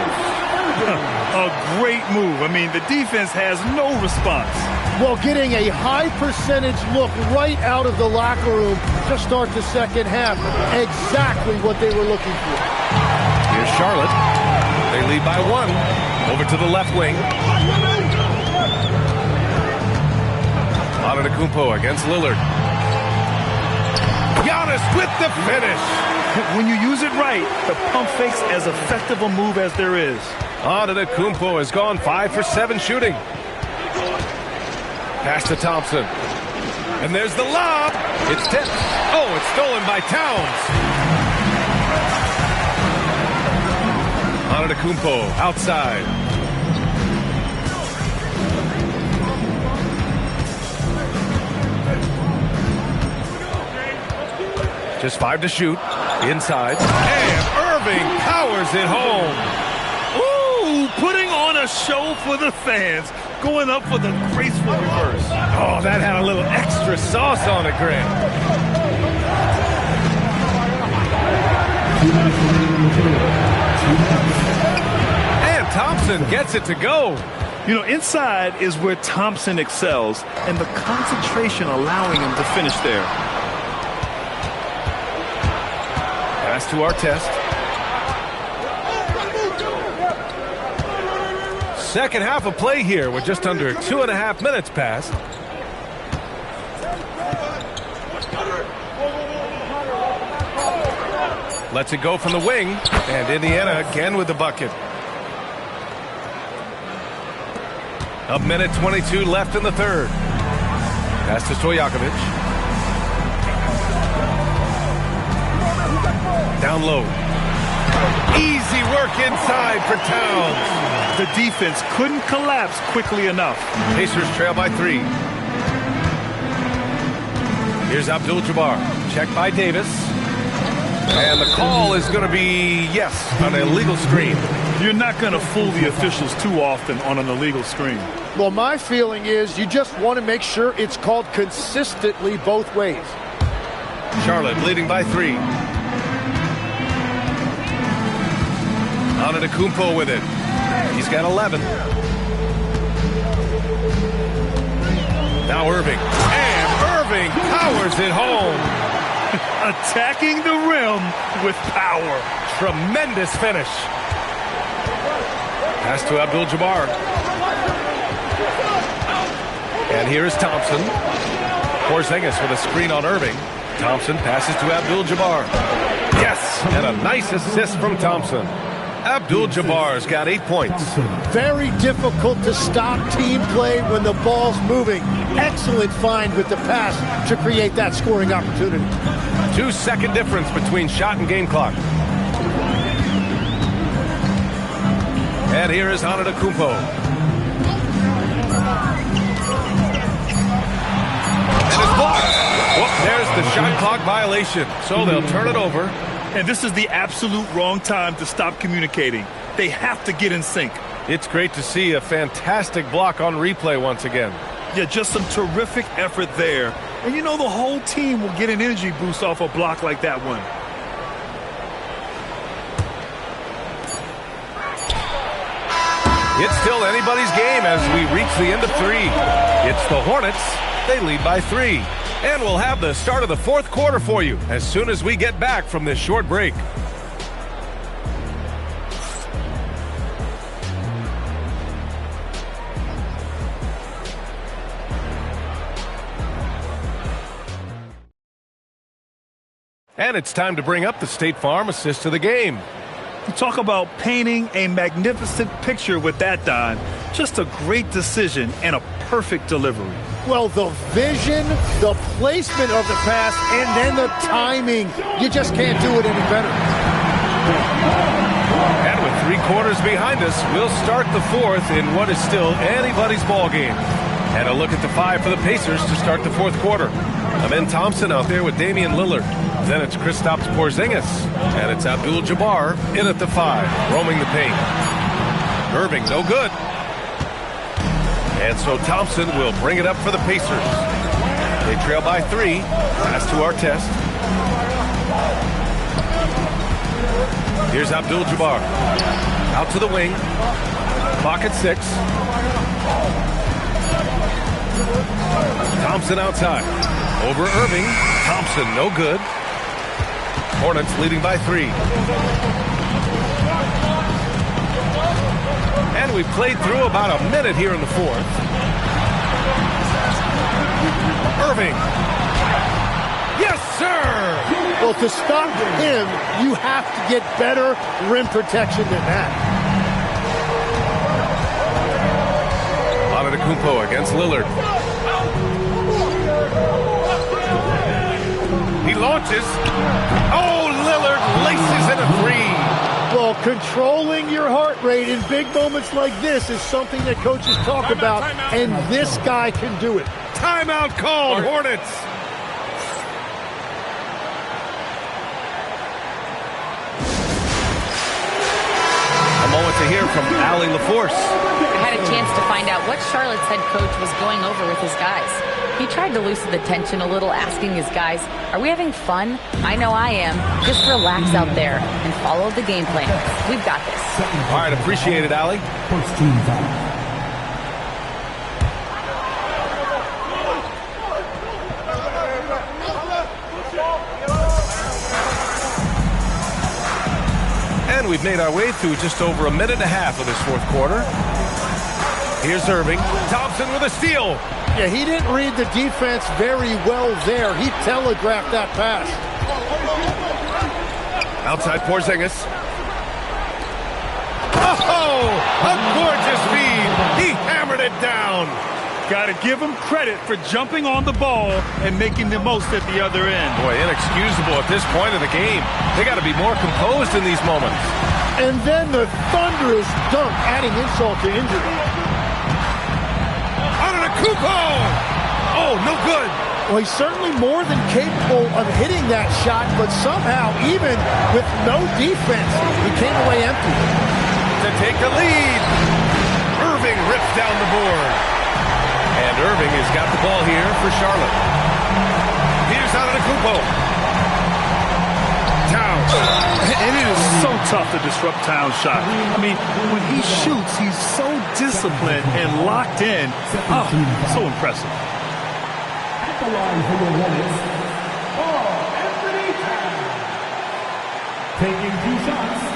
A great move. I mean, the defense has no response. Well, getting a high percentage look right out of the locker room to start the second half. Exactly what they were looking for. Here's Charlotte. They lead by 1. Over to the left wing. Antetokounmpo against Lillard. Giannis with the finish. When you use it right, the pump fake's as effective a move as there is. Antetokounmpo has gone 5 for 7 shooting. Pass to Thompson. And there's the lob. It's tipped. Oh, it's stolen by Towns. Antetokounmpo outside. Just 5 to shoot. Inside. And Irving powers it home. Ooh, putting on a show for the fans. Going up for the graceful reverse. Oh, that had a little extra sauce on it, Grant. And Thompson gets it to go. You know, inside is where Thompson excels, and the concentration allowing him to finish there. Pass to Artest. Second half of play here with just under 2.5 minutes passed. Lets it go from the wing, and Indiana again with the bucket. A minute 22 left in the third. Pass to Stojakovic. Down low. Easy work inside for Towns. The defense couldn't collapse quickly enough. Pacers trail by 3. Here's Abdul-Jabbar. Checked by Davis. And the call is going to be, yes, an illegal screen. You're not going to fool the officials too often on an illegal screen. Well, my feeling is you just want to make sure it's called consistently both ways. Charlotte leading by 3. Antetokounmpo with it. He's got 11. Now Irving. And Irving powers it home. Attacking the rim with power. Tremendous finish. Pass to Abdul-Jabbar. And here is Thompson. Porzingis with a screen on Irving. Thompson passes to Abdul-Jabbar. Yes, and a nice assist from Thompson. Abdul-Jabbar's got 8 points. Very difficult to stop team play when the ball's moving. Excellent find with the pass to create that scoring opportunity. 2-second difference between shot and game clock. And here is Antetokounmpo. And it's blocked. Well, there's the shot clock violation. So they'll turn it over. And this is the absolute wrong time to stop communicating. They have to get in sync. It's great to see a fantastic block on replay once again. Yeah, just some terrific effort there. And you know the whole team will get an energy boost off a block like that one. It's still anybody's game as we reach the end of 3. It's the Hornets. They lead by 3. And we'll have the start of the fourth quarter for you as soon as we get back from this short break. And it's time to bring up the State Farm assist of the game. You talk about painting a magnificent picture with that, Don. Just a great decision and a perfect delivery. Well, the vision, the placement of the pass, and then the timing. You just can't do it any better. And with 3 quarters behind us, we'll start the fourth in what is still anybody's ball game. And a look at the 5 for the Pacers to start the fourth quarter. Amen Thompson out there with Damian Lillard. Then it's Kristaps Porzingis. And it's Abdul-Jabbar in at the 5, roaming the paint. Irving, no good. And so Thompson will bring it up for the Pacers. They trail by 3. Pass to Artest. Here's Abdul-Jabbar. Out to the wing. Clock at 6. Thompson outside. Over Irving. Thompson, no good. Hornets leading by 3. And we've played through about a minute here in the fourth. Irving. Yes, sir! Well, to stop him, you have to get better rim protection than that. Antetokounmpo against Lillard. He launches. Oh, Lillard laces in a 3. Well, controlling your heart rate in big moments like this is something that coaches talk about, and this guy can do it. Timeout called, Hornets. moment to hear from Allie LaForce. I had a chance to find out what Charlotte's head coach was going over with his guys. He tried to loosen the tension a little, asking his guys, are we having fun? I know I am. Just relax out there and follow the game plan. We've got this. All right, appreciate it, Allie. First team's out. And we've made our way through just over a minute and a half of this fourth quarter. Here's Irving. Thompson with a steal. Yeah, he didn't read the defense very well there. He telegraphed that pass. Outside Porzingis. Oh, a gorgeous feed. He hammered it down. Got to give him credit for jumping on the ball and making the most at the other end. Boy, inexcusable at this point of the game. They got to be more composed in these moments. And then the thunderous dunk, adding insult to injury. Antetokounmpo! Oh, no good. Well, he's certainly more than capable of hitting that shot, but somehow, even with no defense, he came away empty. To take the lead. Irving rips down the board. And Irving has got the ball here for Charlotte. Here's Antetokounmpo. Towns. And it is so tough to disrupt Towns' shot. I mean, when he shoots, he's so disciplined and locked in. Oh, so impressive. At the line for your Hornets, Anthony Towns. Taking 2 shots.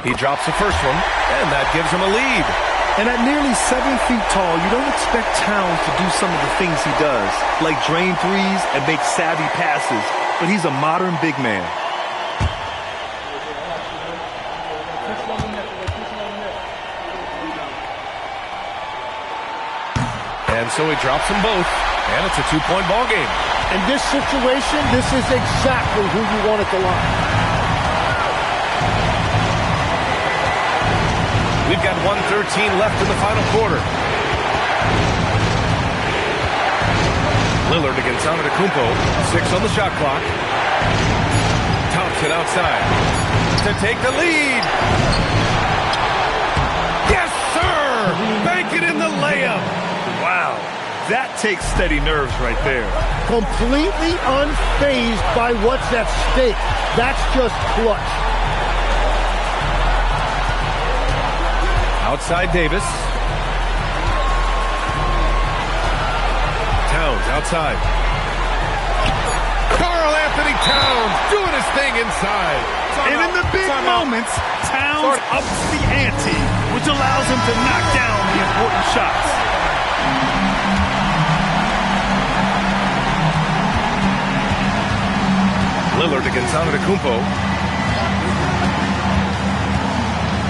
He drops the first one, and that gives him a lead. And at nearly 7 feet tall, you don't expect Towns to do some of the things he does, like drain threes and make savvy passes, but he's a modern big man. And so he drops them both, and it's a 2-point ball game. In this situation, this is exactly who you want at the line. We've got 1:13 left in the final quarter. Lillard against Antetokounmpo. 6 on the shot clock. Thompson outside to take the lead. Yes, sir! Bank it in the layup. Wow, that takes steady nerves right there. Completely unfazed by what's at stake. That's just clutch. Outside Davis. Towns outside. Karl Anthony Towns doing his thing inside. And in the big moments, Towns ups the ante, which allows him to knock down the important shots. Lillard against Antetokounmpo.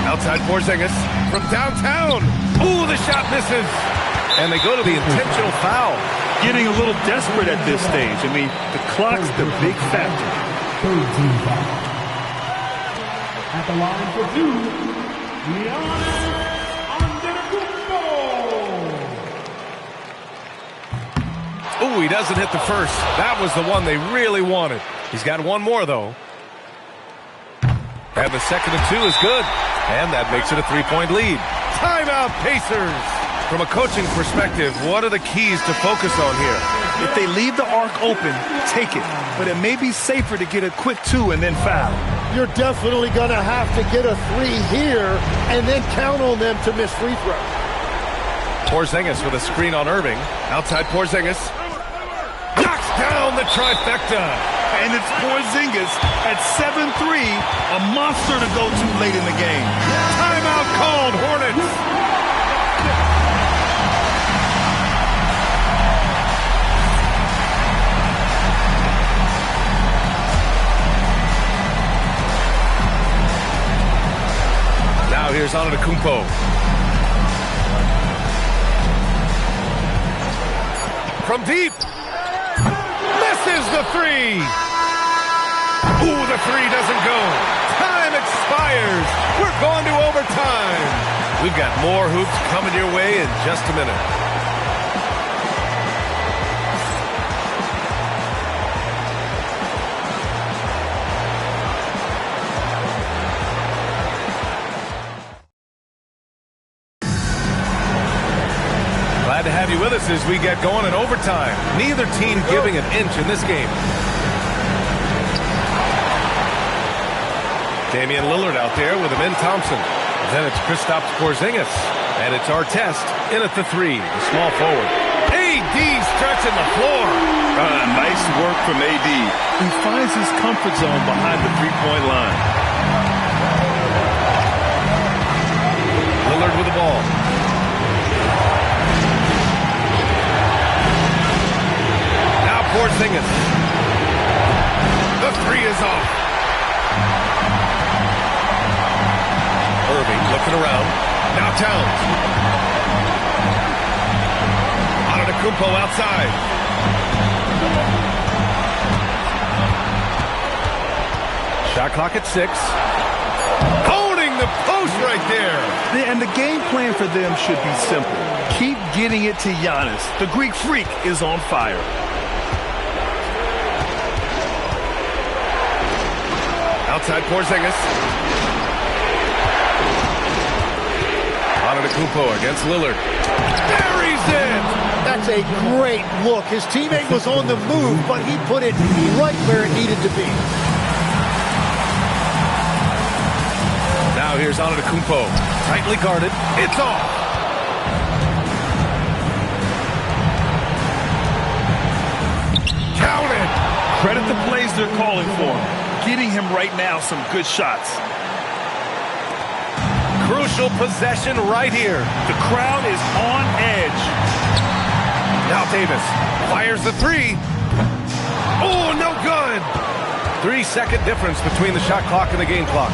Outside Porzingis from downtown. Ooh, the shot misses. And they go to the intentional foul. Getting a little desperate at this stage. I mean, the clock's the big factor. Third team foul. At the line for 2, Giannis Antetokounmpo. Ooh, he doesn't hit the first. That was the one they really wanted. He's got one more, though. And the second and 2 is good. And that makes it a 3-point lead. Timeout, Pacers. From a coaching perspective, what are the keys to focus on here? If they leave the arc open, take it. But it may be safer to get a quick 2 and then foul. You're definitely going to have to get a 3 here and then count on them to miss free throws. Porzingis with a screen on Irving. Outside Porzingis. Knocks down the trifecta. And it's Porzingis at 7-3, a monster to go to late in the game. Timeout called, Hornets. Now here's Antetokounmpo. From deep. Misses the 3. Ooh, the 3 doesn't go. Time expires. We're going to overtime. We've got more hoops coming your way in just a minute. as we get going in overtime. Neither team giving an inch in this game. Damian Lillard out there with Amen Thompson. Then it's Kristaps Porzingis. And it's Artest in at the 3, the small forward. AD stretching the floor. Nice work from AD. He finds his comfort zone behind the three-point line. Lillard with the ball. Now Porzingis. The 3 is off. Irving looking around. Now Towns. Antetokounmpo outside. Shot clock at 6. Holding the post right there. And the game plan for them should be simple. Keep getting it to Giannis. The Greek freak is on fire. Outside Porzingis. Antetokounmpo against Lillard. Buries it! That's a great look. His teammate was on the move, but he put it right where it needed to be. Now here's Antetokounmpo. Tightly guarded. It's off. Counted. Credit the plays they're calling for him. Getting him right now some good shots. Crucial possession right here. The crowd is on edge. Now Davis fires the 3. Oh, no good. 3-second difference between the shot clock and the game clock.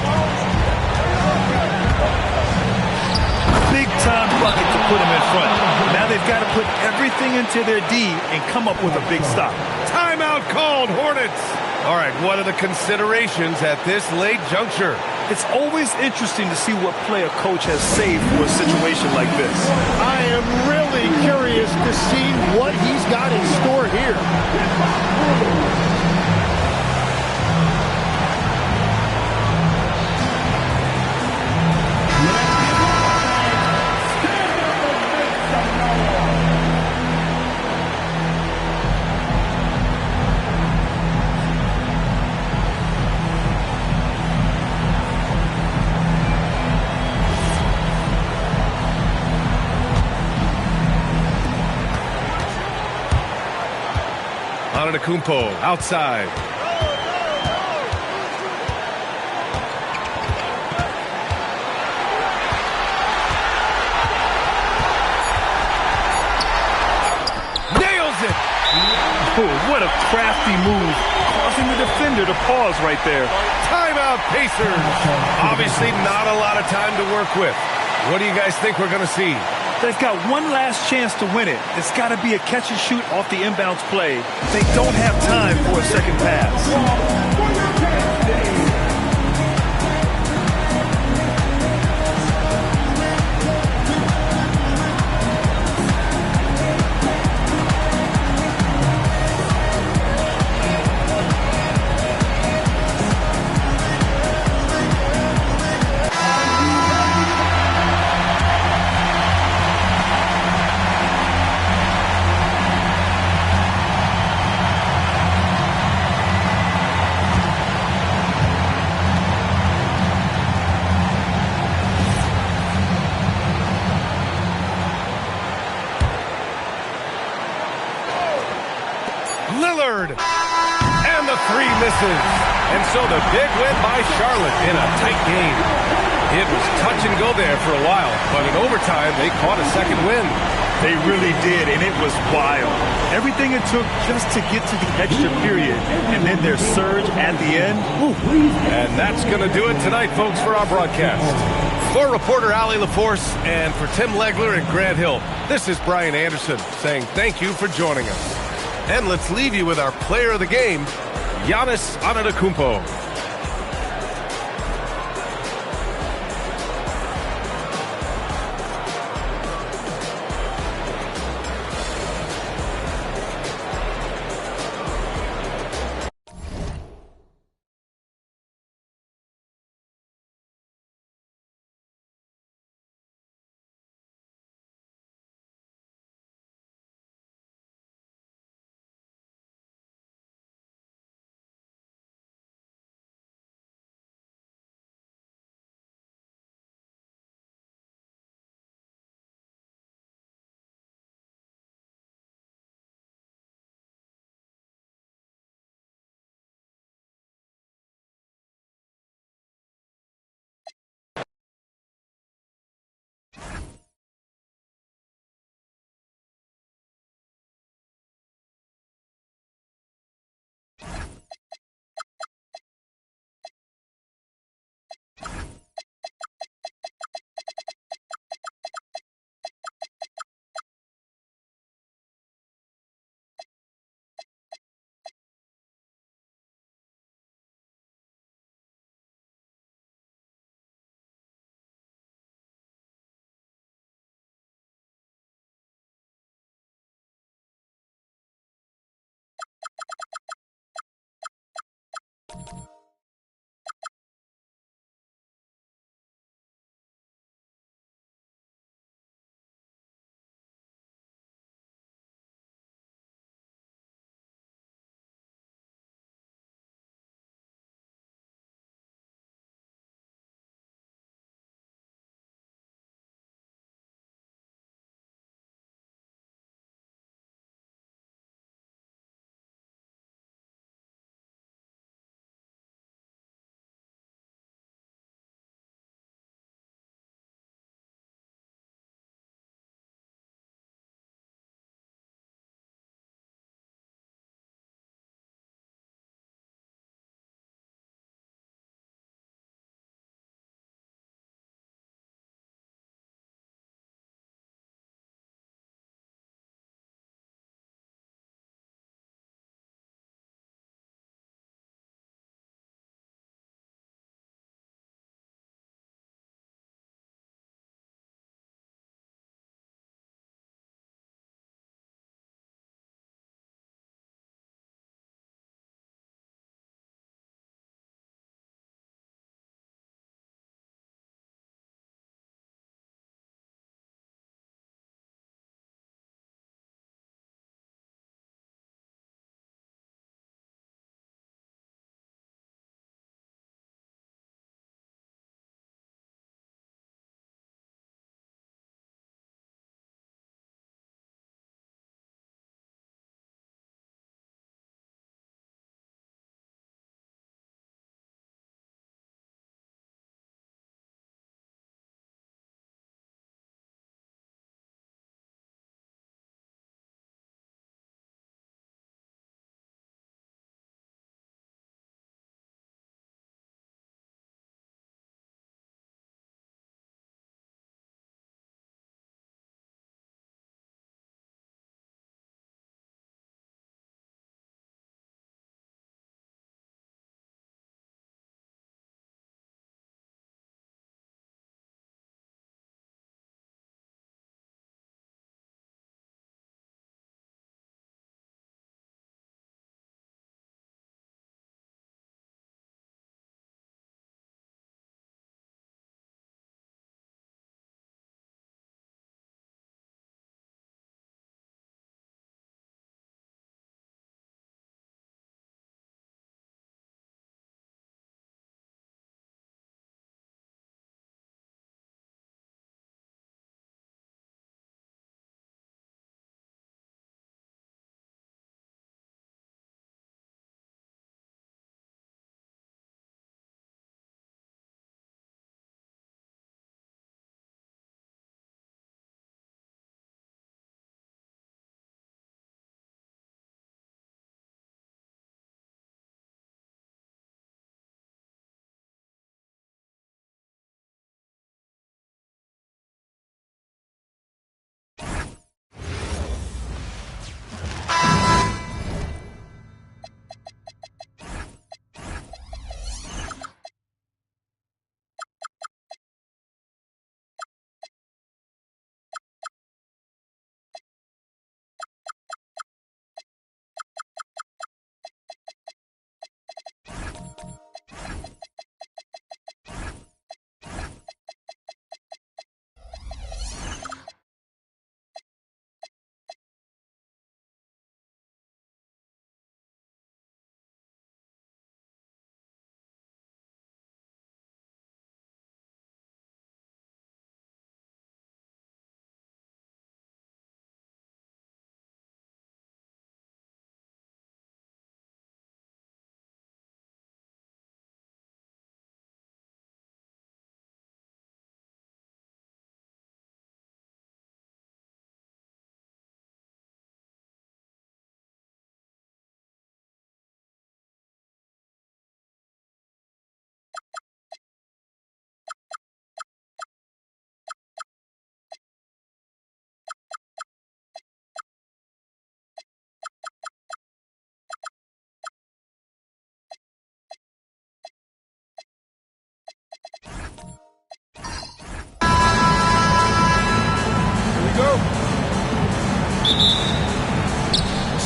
Big-time bucket to put him in front. Now they've got to put everything into their D and come up with a big stop. Timeout called, Hornets. All right, what are the considerations at this late juncture? It's always interesting to see what play a coach has saved for a situation like this. I am really curious to see what he's got in store here. Antetokounmpo outside. Nails it! Oh, what a crafty move, causing the defender to pause right there. Timeout, Pacers. Obviously not a lot of time to work with. What do you guys think we're going to see? They've got one last chance to win it. It's got to be a catch and shoot off the inbounds play. They don't have time for a second pass. Lillard. And the 3 misses. And so the big win by Charlotte in a tight game. It was touch and go there for a while, but in overtime, they caught a second win. They really did, and it was wild. Everything it took just to get to the extra period, and then their surge at the end. And that's going to do it tonight, folks, for our broadcast. For reporter Allie LaForce and for Tim Legler and Grant Hill, this is Brian Anderson saying thank you for joining us. And let's leave you with our player of the game, Giannis Antetokounmpo.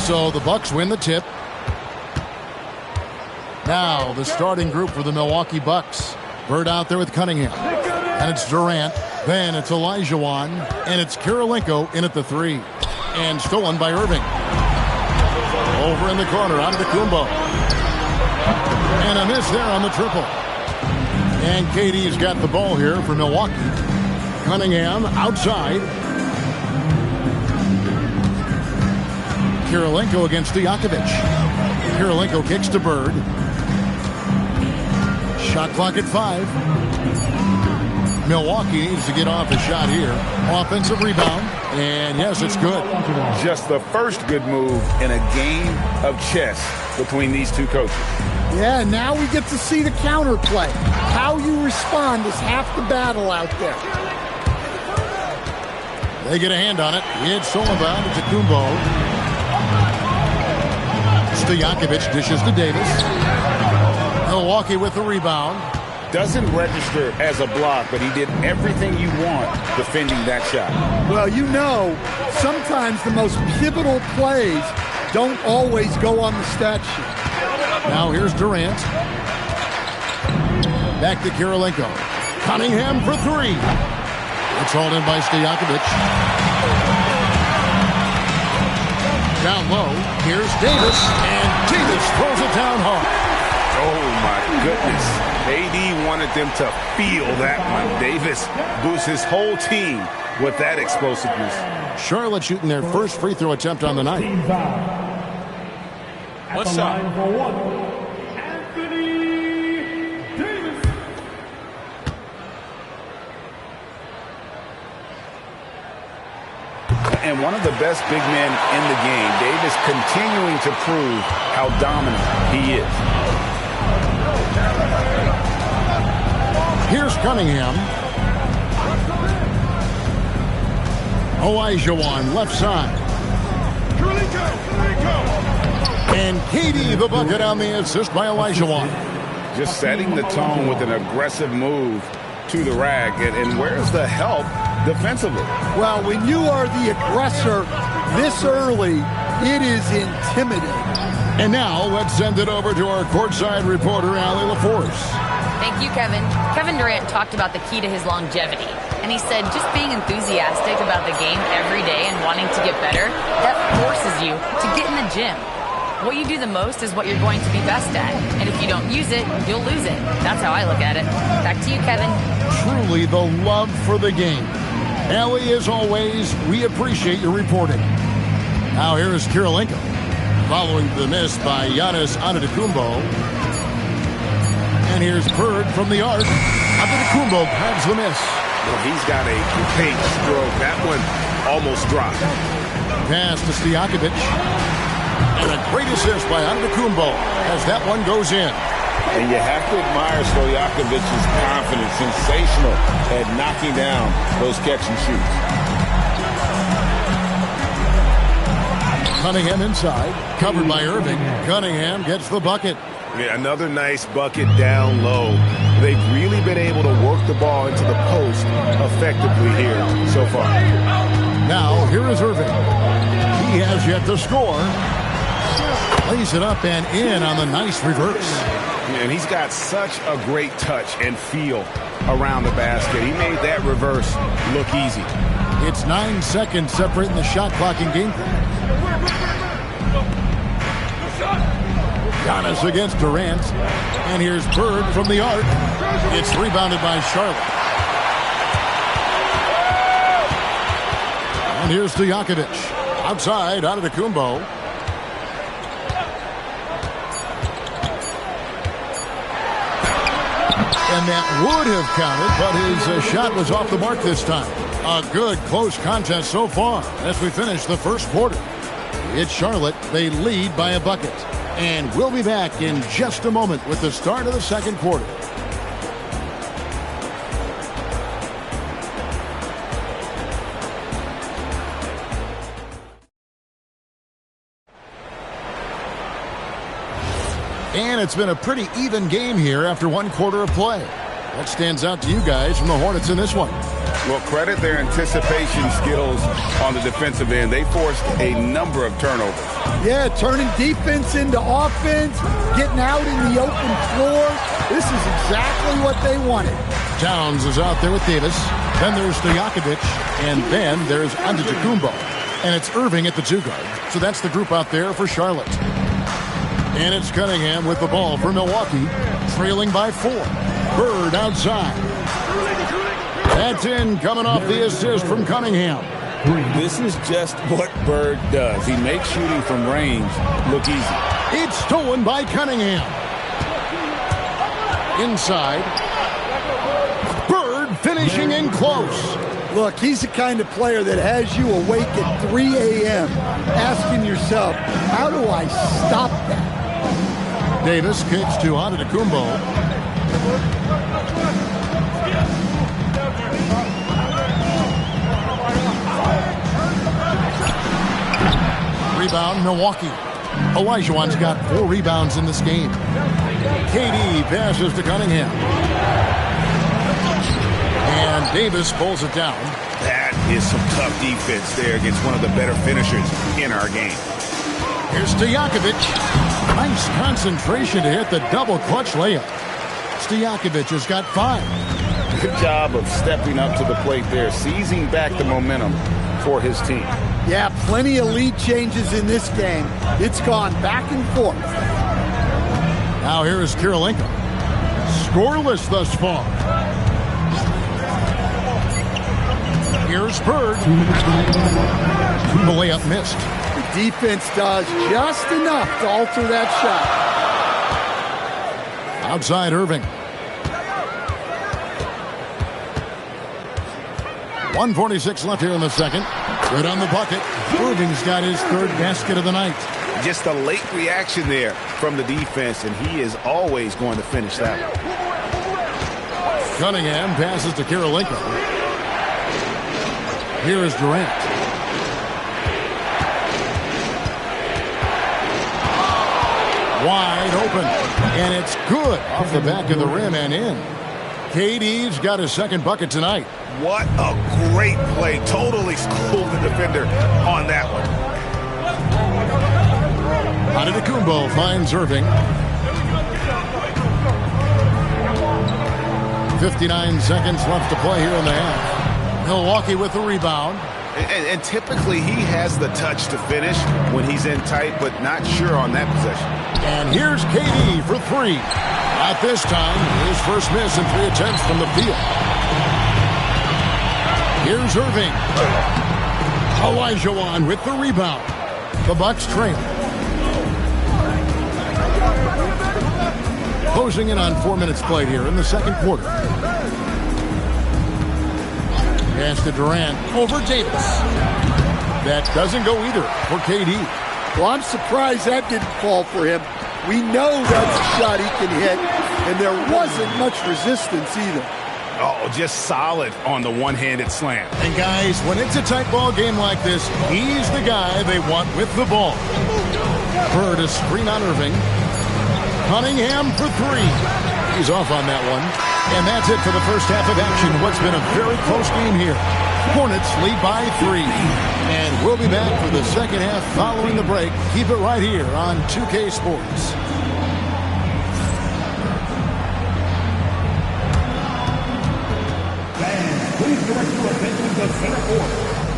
So the Bucks win the tip. Now the starting group for the Milwaukee Bucks. Bird out there with Cunningham. And it's Durant. Then it's Olajuwon. And it's Kirilenko in at the 3. And stolen by Irving. Over in the corner, Antetokounmpo. And a miss there on the triple. And KD's got the ball here for Milwaukee. Cunningham outside. Kirilenko against Stojakovic. Kirilenko kicks to Bird. Shot clock at 5. Milwaukee needs to get off a shot here. Offensive rebound. And yes, it's good. Just the first good move in a game of chess between these two coaches. Yeah, now we get to see the counterplay. How you respond is half the battle out there. They get a hand on it. It's Sullivan to Kumbo. Stojakovic dishes to Davis. Milwaukee with the rebound. Doesn't register as a block, but he did everything you want defending that shot. Well, you know, sometimes the most pivotal plays don't always go on the stat sheet. Now here's Durant. Back to Kirilenko. Cunningham for 3. It's hauled in by Stojakovic. Down low. Here's Davis. And Davis throws it down hard. Oh, my goodness. AD wanted them to feel that one. Davis boosts his whole team with that explosiveness. Charlotte shooting their first free throw attempt on the night. One shot. Anthony Davis. And one of the best big men in the game. Davis continuing to prove how dominant he is. Here's Cunningham. Olajuwon left side. And KD the bucket on the assist by Olajuwon. Just setting the tone with an aggressive move to the rack. And where's the help defensively? Well, when you are the aggressor this early, it is intimidating. And now let's send it over to our courtside reporter, Allie LaForce. Thank you, Kevin. Kevin Durant talked about the key to his longevity. And he said just being enthusiastic about the game every day and wanting to get better, that forces you to get in the gym. What you do the most is what you're going to be best at. And if you don't use it, you'll lose it. That's how I look at it. Back to you, Kevin. Truly the love for the game. Allie, as always, we appreciate your reporting. Now here is Kirilenko. Following the miss by Giannis Antetokounmpo. And here's Bird from the arc. Antetokounmpo grabs the miss. Well, he's got a great stroke. That one almost dropped. Pass to Stojakovic. And a great assist by Antetokounmpo as that one goes in. And you have to admire Stojakovic's confidence. Sensational at knocking down those catch and shoots. Cunningham inside. Covered by Irving. Cunningham gets the bucket. Yeah, another nice bucket down low. They've really been able to work the ball into the post effectively here so far. Now, here is Irving. He has yet to score. Lays it up and in on the nice reverse. And he's got such a great touch and feel around the basket. He made that reverse look easy. It's 9 seconds separating the shot clock and game clock. Giannis against Durant. And here's Bird from the arc. It's rebounded by Charlotte. And here's Stojakovic. Outside, Antetokounmpo. And that would have counted, but his shot was off the mark this time. A good, close contest so far as we finish the first quarter. It's Charlotte. They lead by a bucket. And we'll be back in just a moment with the start of the second quarter. And it's been a pretty even game here after one quarter of play. What stands out to you guys from the Hornets in this one? Well, credit their anticipation skills on the defensive end. They forced a number of turnovers. Yeah, turning defense into offense, getting out in the open floor. This is exactly what they wanted. Towns is out there with Davis. Then there's Stojakovic. And then there's Antetokounmpo. And it's Irving at the 2 guard. So that's the group out there for Charlotte. And it's Cunningham with the ball for Milwaukee, trailing by 4. Bird outside. That's in, coming off the assist from Cunningham. This is just what Bird does. He makes shooting from range look easy. It's stolen by Cunningham. Inside. Bird finishing in close. Look, he's the kind of player that has you awake at 3 a.m. asking yourself, how do I stop that? Davis kicks to Antetokounmpo. Rebound, Milwaukee. Olajuwon's got 4 rebounds in this game. KD passes to Cunningham. And Davis pulls it down. That is some tough defense there against one of the better finishers in our game. Here's Stojakovic. Nice concentration to hit the double clutch layup. Stojakovic has got 5. Good job of stepping up to the plate there, seizing back the momentum for his team. Yeah, plenty of lead changes in this game. It's gone back and forth. Now here is Kirilenko. Scoreless thus far. Here's Bird. The layup missed. The defense does just enough to alter that shot. Outside Irving. 1:46 left here in the second. Right on the bucket. Irving's got his 3rd basket of the night. Just a late reaction there from the defense, and he is always going to finish that one. Cunningham passes to Kirilenko. Here is Durant. Wide open. And it's good off the back of the rim and in. KD's got his 2nd bucket tonight. What a great play. Totally schooled the defender on that one. Antetokounmpo finds Irving. 59 seconds left to play here in the half. Milwaukee with the rebound. And typically he has the touch to finish when he's in tight, but not sure on that possession. And here's KD for 3. At this time, his first miss in 3 attempts from the field. Here's Irving. Olajuwon with the rebound. The Bucks trail. Closing in on 4 minutes played here in the second quarter. Pass to Durant over Davis. That doesn't go either for KD. Well, I'm surprised that didn't fall for him. We know that's a shot he can hit, and there wasn't much resistance either. Oh, just solid on the one-handed slam. And guys, when it's a tight ball game like this, he's the guy they want with the ball. Bird a screen on Irving. Cunningham for 3. He's off on that one. And that's it for the first half of action. What's been a very close game here. Hornets lead by 3. And we'll be back for the second half following the break. Keep it right here on 2K Sports. Please direct your attention to center court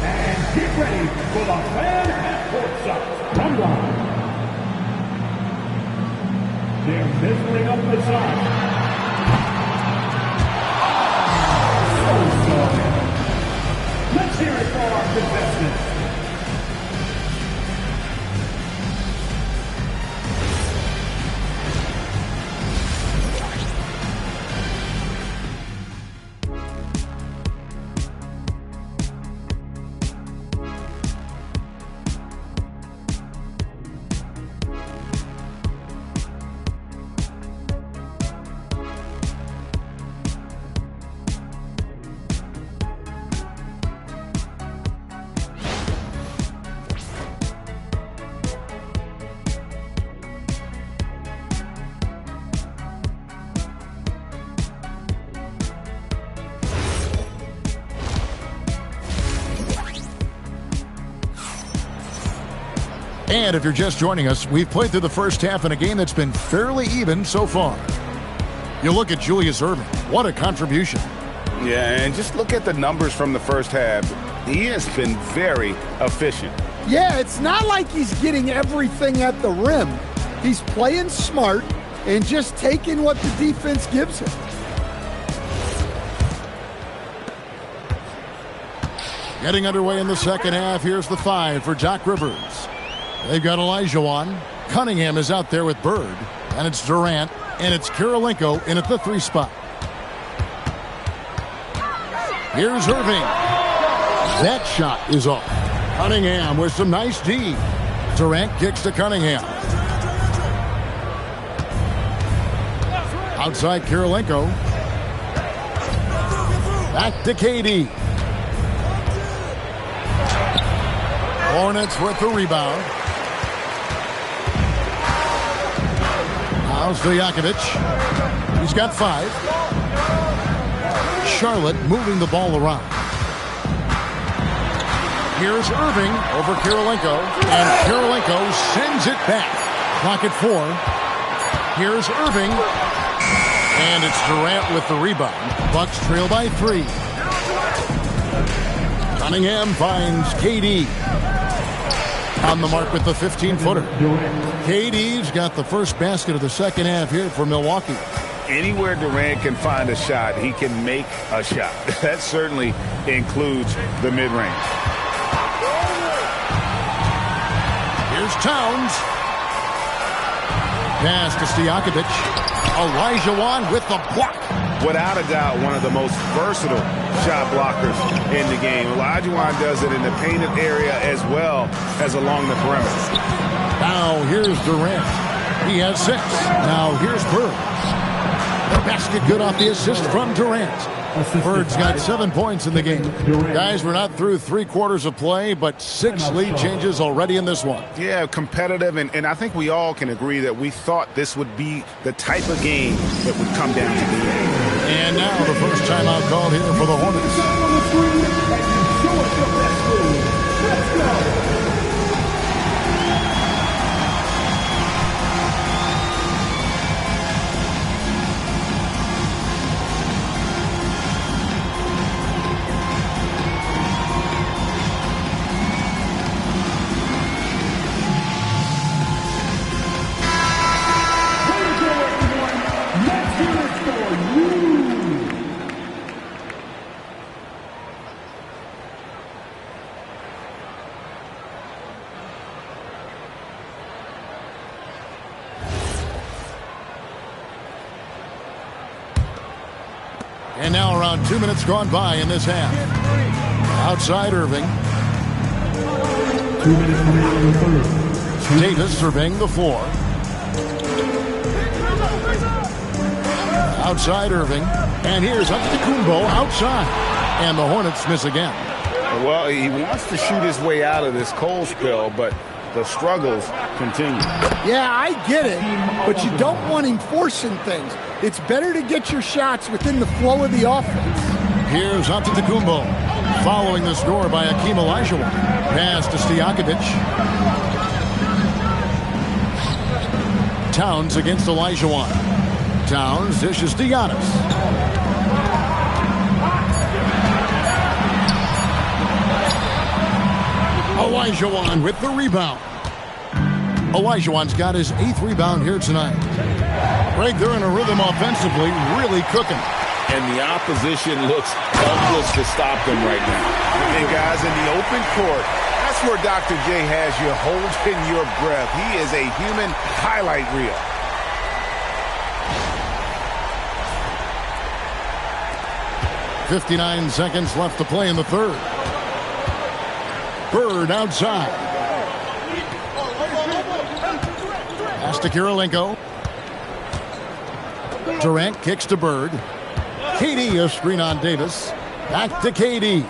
and get ready for the fan at courtside rundown. They're measuring up the shot. So sorry. Let's hear it for our contestants. And if you're just joining us, we've played through the first half in a game that's been fairly even so far. You look at Julius Erving. What a contribution. Yeah, and just look at the numbers from the first half. He has been very efficient. Yeah, it's not like he's getting everything at the rim. He's playing smart and just taking what the defense gives him. Getting underway in the second half. Here's the 5 for Doc Rivers. They've got Olajuwon. Cunningham is out there with Bird. And it's Durant. And it's Kirilenko in at the 3 spot. Here's Erving. That shot is off. Cunningham with some nice D. Durant kicks to Cunningham. Outside Kirilenko. Back to KD. Hornets with the rebound. Now Stojakovic. He's got 5. Charlotte moving the ball around. Here's Erving over Kirilenko. And Kirilenko sends it back. Clock at 4. Here's Erving. And it's Durant with the rebound. Bucks trail by 3. Cunningham finds KD. On the mark with the 15-footer. KD's got the first basket of the second half here for Milwaukee. Anywhere Durant can find a shot, he can make a shot. That certainly includes the mid-range. Here's Towns. Pass to Stojakovic. Olajuwon with the block. Without a doubt, one of the most versatile shot blockers in the game. Olajuwon does it in the painted area as well as along the perimeter. Now here's Durant. He has 6. Now here's Bird. The basket good off the assist from Durant. Bird's got 7 points in the game. Guys, we're not through 3 quarters of play, but 6 lead changes already in this one. Yeah, competitive, and I think we all can agree that we thought this would be the type of game that would come down to the end. And now the first timeout called here for the Hornets. Let's go. And now around 2 minutes gone by in this half. Outside Erving. 2 minutes remaining in the third. Davis surveying the floor. Outside Erving. And here's Antetokounmpo outside. And the Hornets miss again. Well, he wants to shoot his way out of this cold spell, but the struggles continue. Yeah, I get it, but you don't want him forcing things. It's better to get your shots within the flow of the offense. Here's Antetokounmpo following the score by Hakeem Olajuwon. Pass to Stojakovic. Towns against Olajuwon. Towns dishes to Giannis. Olajuwon with the rebound. Olajuwon's got his 8th rebound here tonight. Greg, they're in a rhythm offensively, really cooking. And the opposition looks helpless to stop them right now. And guys, in the open court, that's where Dr. J has you holding your breath. He is a human highlight reel. .59 seconds left to play in the third. Bird outside. Pass to Kirilenko. Durant kicks to Bird. KD a screen on Davis. Back to KD.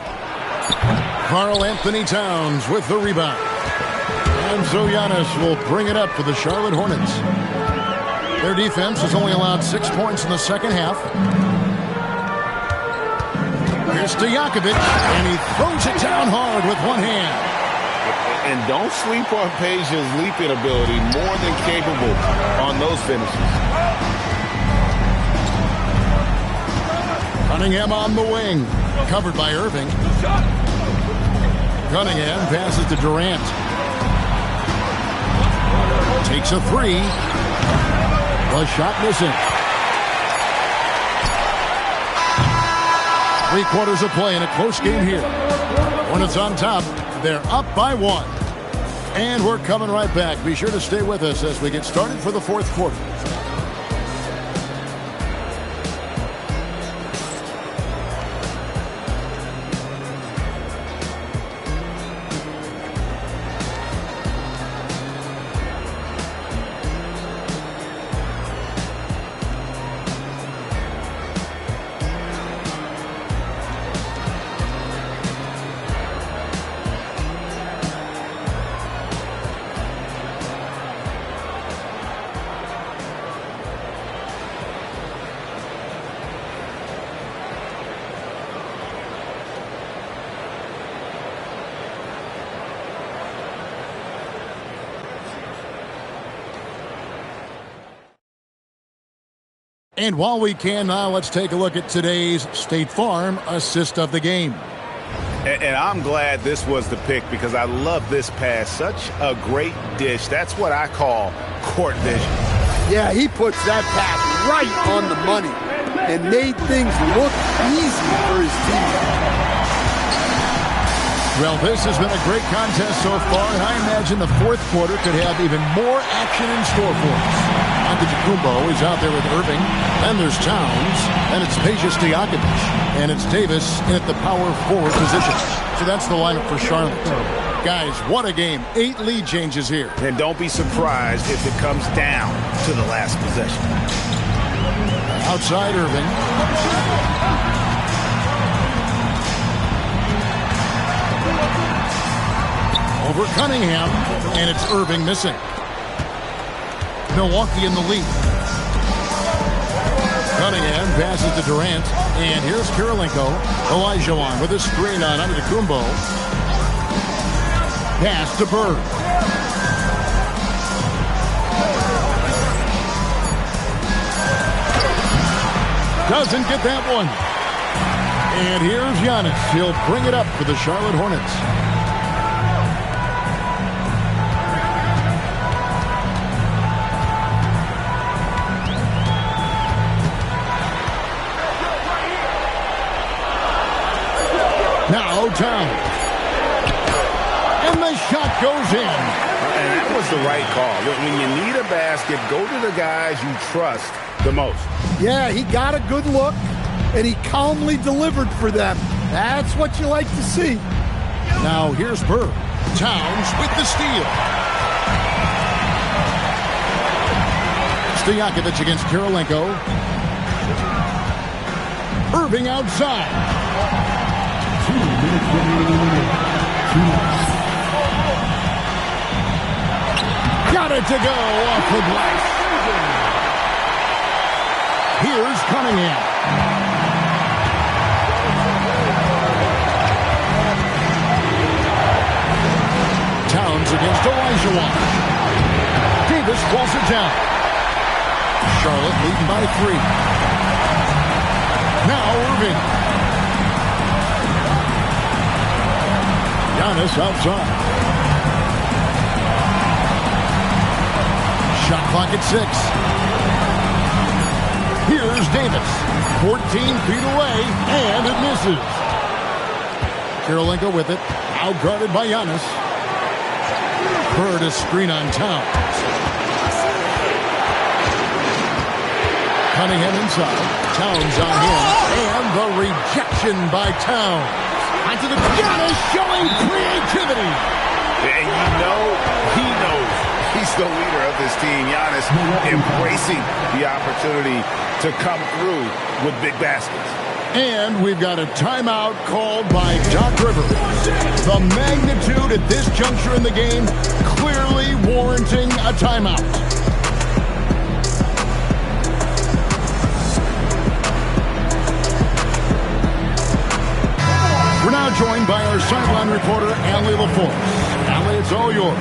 Karl Anthony Towns with the rebound. And so Giannis will bring it up for the Charlotte Hornets. Their defense has only allowed 6 points in the second half. Here's Stojakovic, and he throws it down hard with one hand. And don't sleep on Peja's leaping ability. More than capable on those finishes. Cunningham on the wing. Covered by Irving. Cunningham passes to Durant. Takes a three. The shot missing. 3 quarters of play in a close game here. Hornets on top. They're up by 1. And we're coming right back. Be sure to stay with us as we get started for the 4th quarter. And while we can now, let's take a look at today's State Farm assist of the game. And I'm glad this was the pick because I love this pass. Such a great dish. That's what I call court vision. Yeah, he puts that pass right on the money and made things look easy for his team. Well, this has been a great contest so far, and I imagine the 4th quarter could have even more action in store for us. Antetokounmpo is out there with Irving, and there's Towns, and it's Peja Stojakovic, and it's Davis in at the power forward position. So that's the lineup for Charlotte. Guys, what a game. 8 lead changes here. And don't be surprised if it comes down to the last possession. Outside Irving. Over Cunningham, and it's Irving missing. Milwaukee in the lead. Cunningham passes to Durant, and here's Kirilenko. Olajuwon with a screen on Antetokounmpo. Pass to Bird. Doesn't get that one. And here's Giannis. He'll bring it up for the Charlotte Hornets. Now Towns. And the shot goes in. And that was the right call. When you need a basket, go to the guys you trust the most. Yeah, he got a good look, and he calmly delivered for them. That's what you like to see. Now here's Bird. Towns with the steal. Stojakovic against Kirilenko. Irving outside. 2 minutes remaining. Got it to go off the glass. Here's Cunningham. Towns against Olajuwon. Davis pulls it down. Charlotte leading by 3. Now Irving. Giannis outside. Shot clock at 6. Here's Davis. 14 feet away, and it misses. Kirilenko with it. Outguarded by Giannis. Bird a screen on Towns. Cunningham inside. Towns on him. And the rejection by Towns. Onto the Giannis showing creativity. And you know he knows he's the leader of this team. Giannis embracing the opportunity to come through with big baskets. And we've got a timeout called by Doc Rivers. The magnitude at this juncture in the game clearly warranting a timeout. We're now joined by our sideline reporter, Allie LaForce. Allie, it's all yours.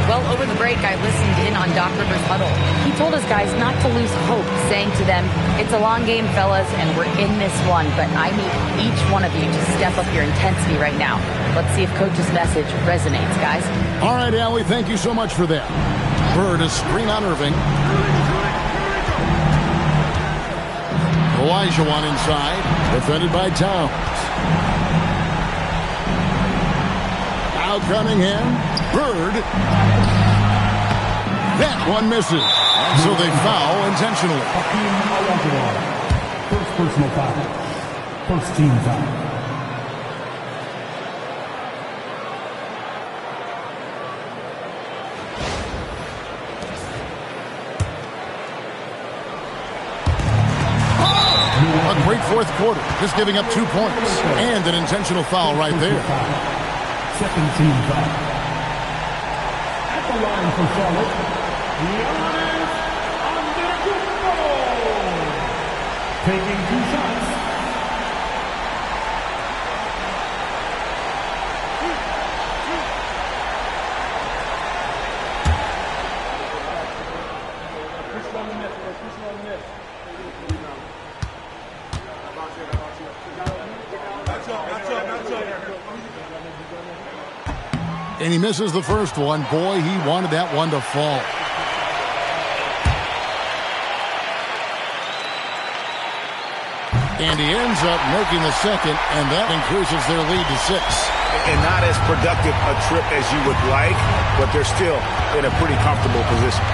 Well, over the break, I listened in on Doc Rivers' huddle. He told his guys not to lose hope, saying to them, it's a long game, fellas, and we're in this one, but I need each one of you to step up your intensity right now. Let's see if Coach's message resonates, guys. All right, Allie, thank you so much for that. Bird, a screen on Irving. Olajuwon inside, defended by Towns. Now Cunningham, Bird. That one misses. And so they foul intentionally. First personal foul. First team foul. A great fourth quarter, just giving up 2 points. And an intentional foul right there. Second team foul. At the line for Charlotte, Giannis Antetokounmpo. Taking 2 shots. And he misses the first one. Boy, he wanted that one to fall. And he ends up making the second, and that increases their lead to 6. And not as productive a trip as you would like, but they're still in a pretty comfortable position.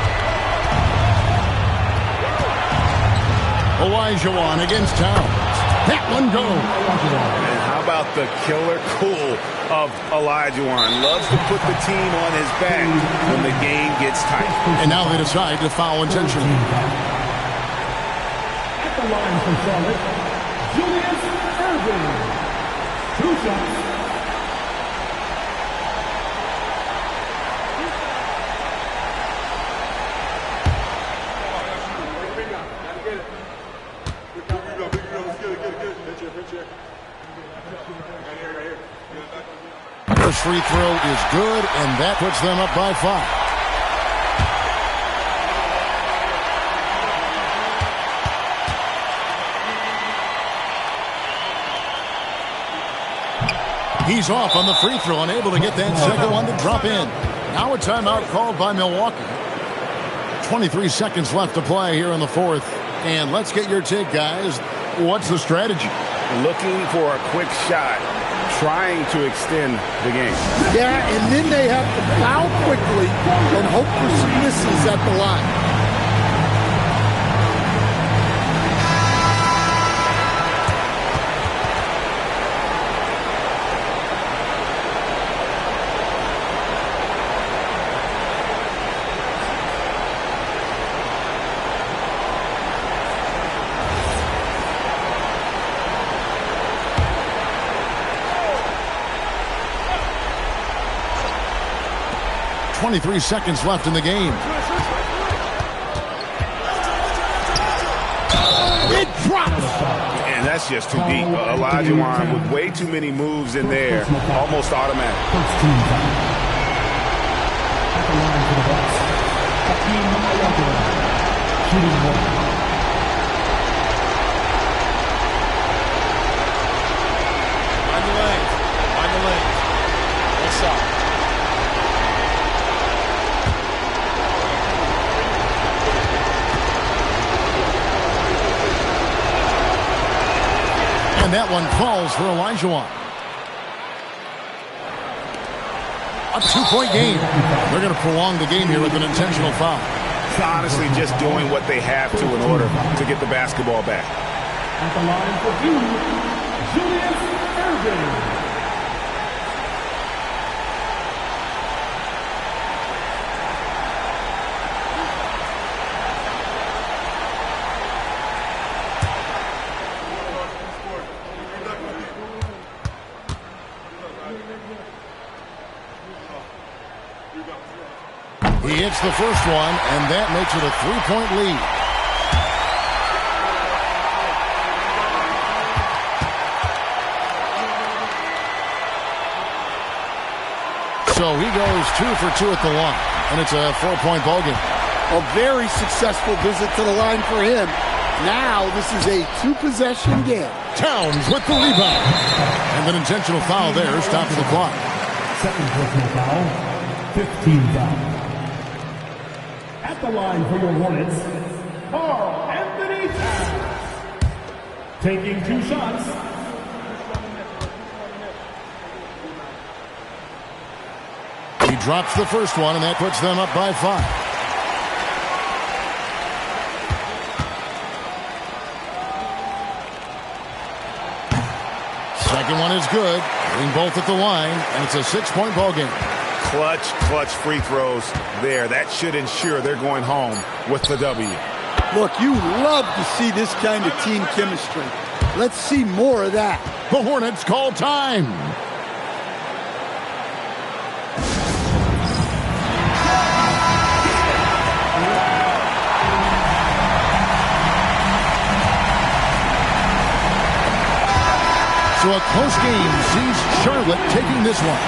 Olajuwon against Towns. That one goes. And how about the killer cool of Olajuwon? Loves to put the team on his back when the game gets tight. And now they decide to foul intentionally. At the line for Charlotte, Julius Erving. 2 shots. First free throw is good, and that puts them up by 5. He's off on the free throw, unable to get that second one to drop in. Now a timeout called by Milwaukee. 23 seconds left to play here in the fourth. And let's get your take, guys. What's the strategy? Looking for a quick shot, trying to extend the game. Yeah, and then they have to foul quickly and hope for some misses at the line. .23 seconds left in the game. It drops. And that's just too deep. Olajuwon with way too many moves in there. Almost automatic. First team foul. At the line for the Bucks, Hakeem Olajuwon. Shooting 1. Find the lane. Find the lane. One shot. And that one falls for Olajuwon. A 2-point game. They're going to prolong the game here with an intentional foul. Honestly, just doing what they have to in order to get the basketball back. At the line for Julius Erving. He hits the first one, and that makes it a 3-point lead. So So he goes 2 for 2 at the line, and it's a 4-point ball game. A very successful visit to the line for him. Now this is a 2-possession game. Towns with the rebound. And an intentional foul there, stopping the clock. Second personal foul, 15 foul. At the line for your Hornets, Karl-Anthony Towns. Taking 2 shots. He drops the first one, and that puts them up by 5. Second one is good. Hitting both at the line, and it's a 6-point ball game. Clutch free throws there. That should ensure they're going home with the W. Look, you love to see this kind of team chemistry. Let's see more of that. The Hornets call time. So a close game sees Charlotte taking this one.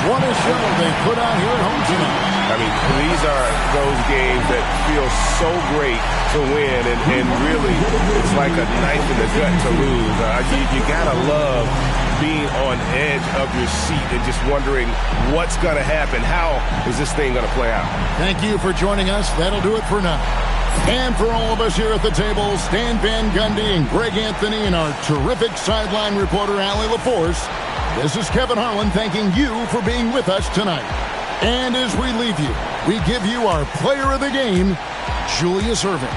What a show they put on here at home tonight. I mean, these are those games that feel so great to win, and really, it's like a knife in the gut to lose. You gotta love being on edge of your seat and just wondering what's gonna happen. How is this thing gonna play out? Thank you for joining us. That'll do it for now. And for all of us here at the table, Stan Van Gundy and Greg Anthony and our terrific sideline reporter, Allie LaForce, this is Kevin Harlan thanking you for being with us tonight. And as we leave you, we give you our player of the game, Julius Erving.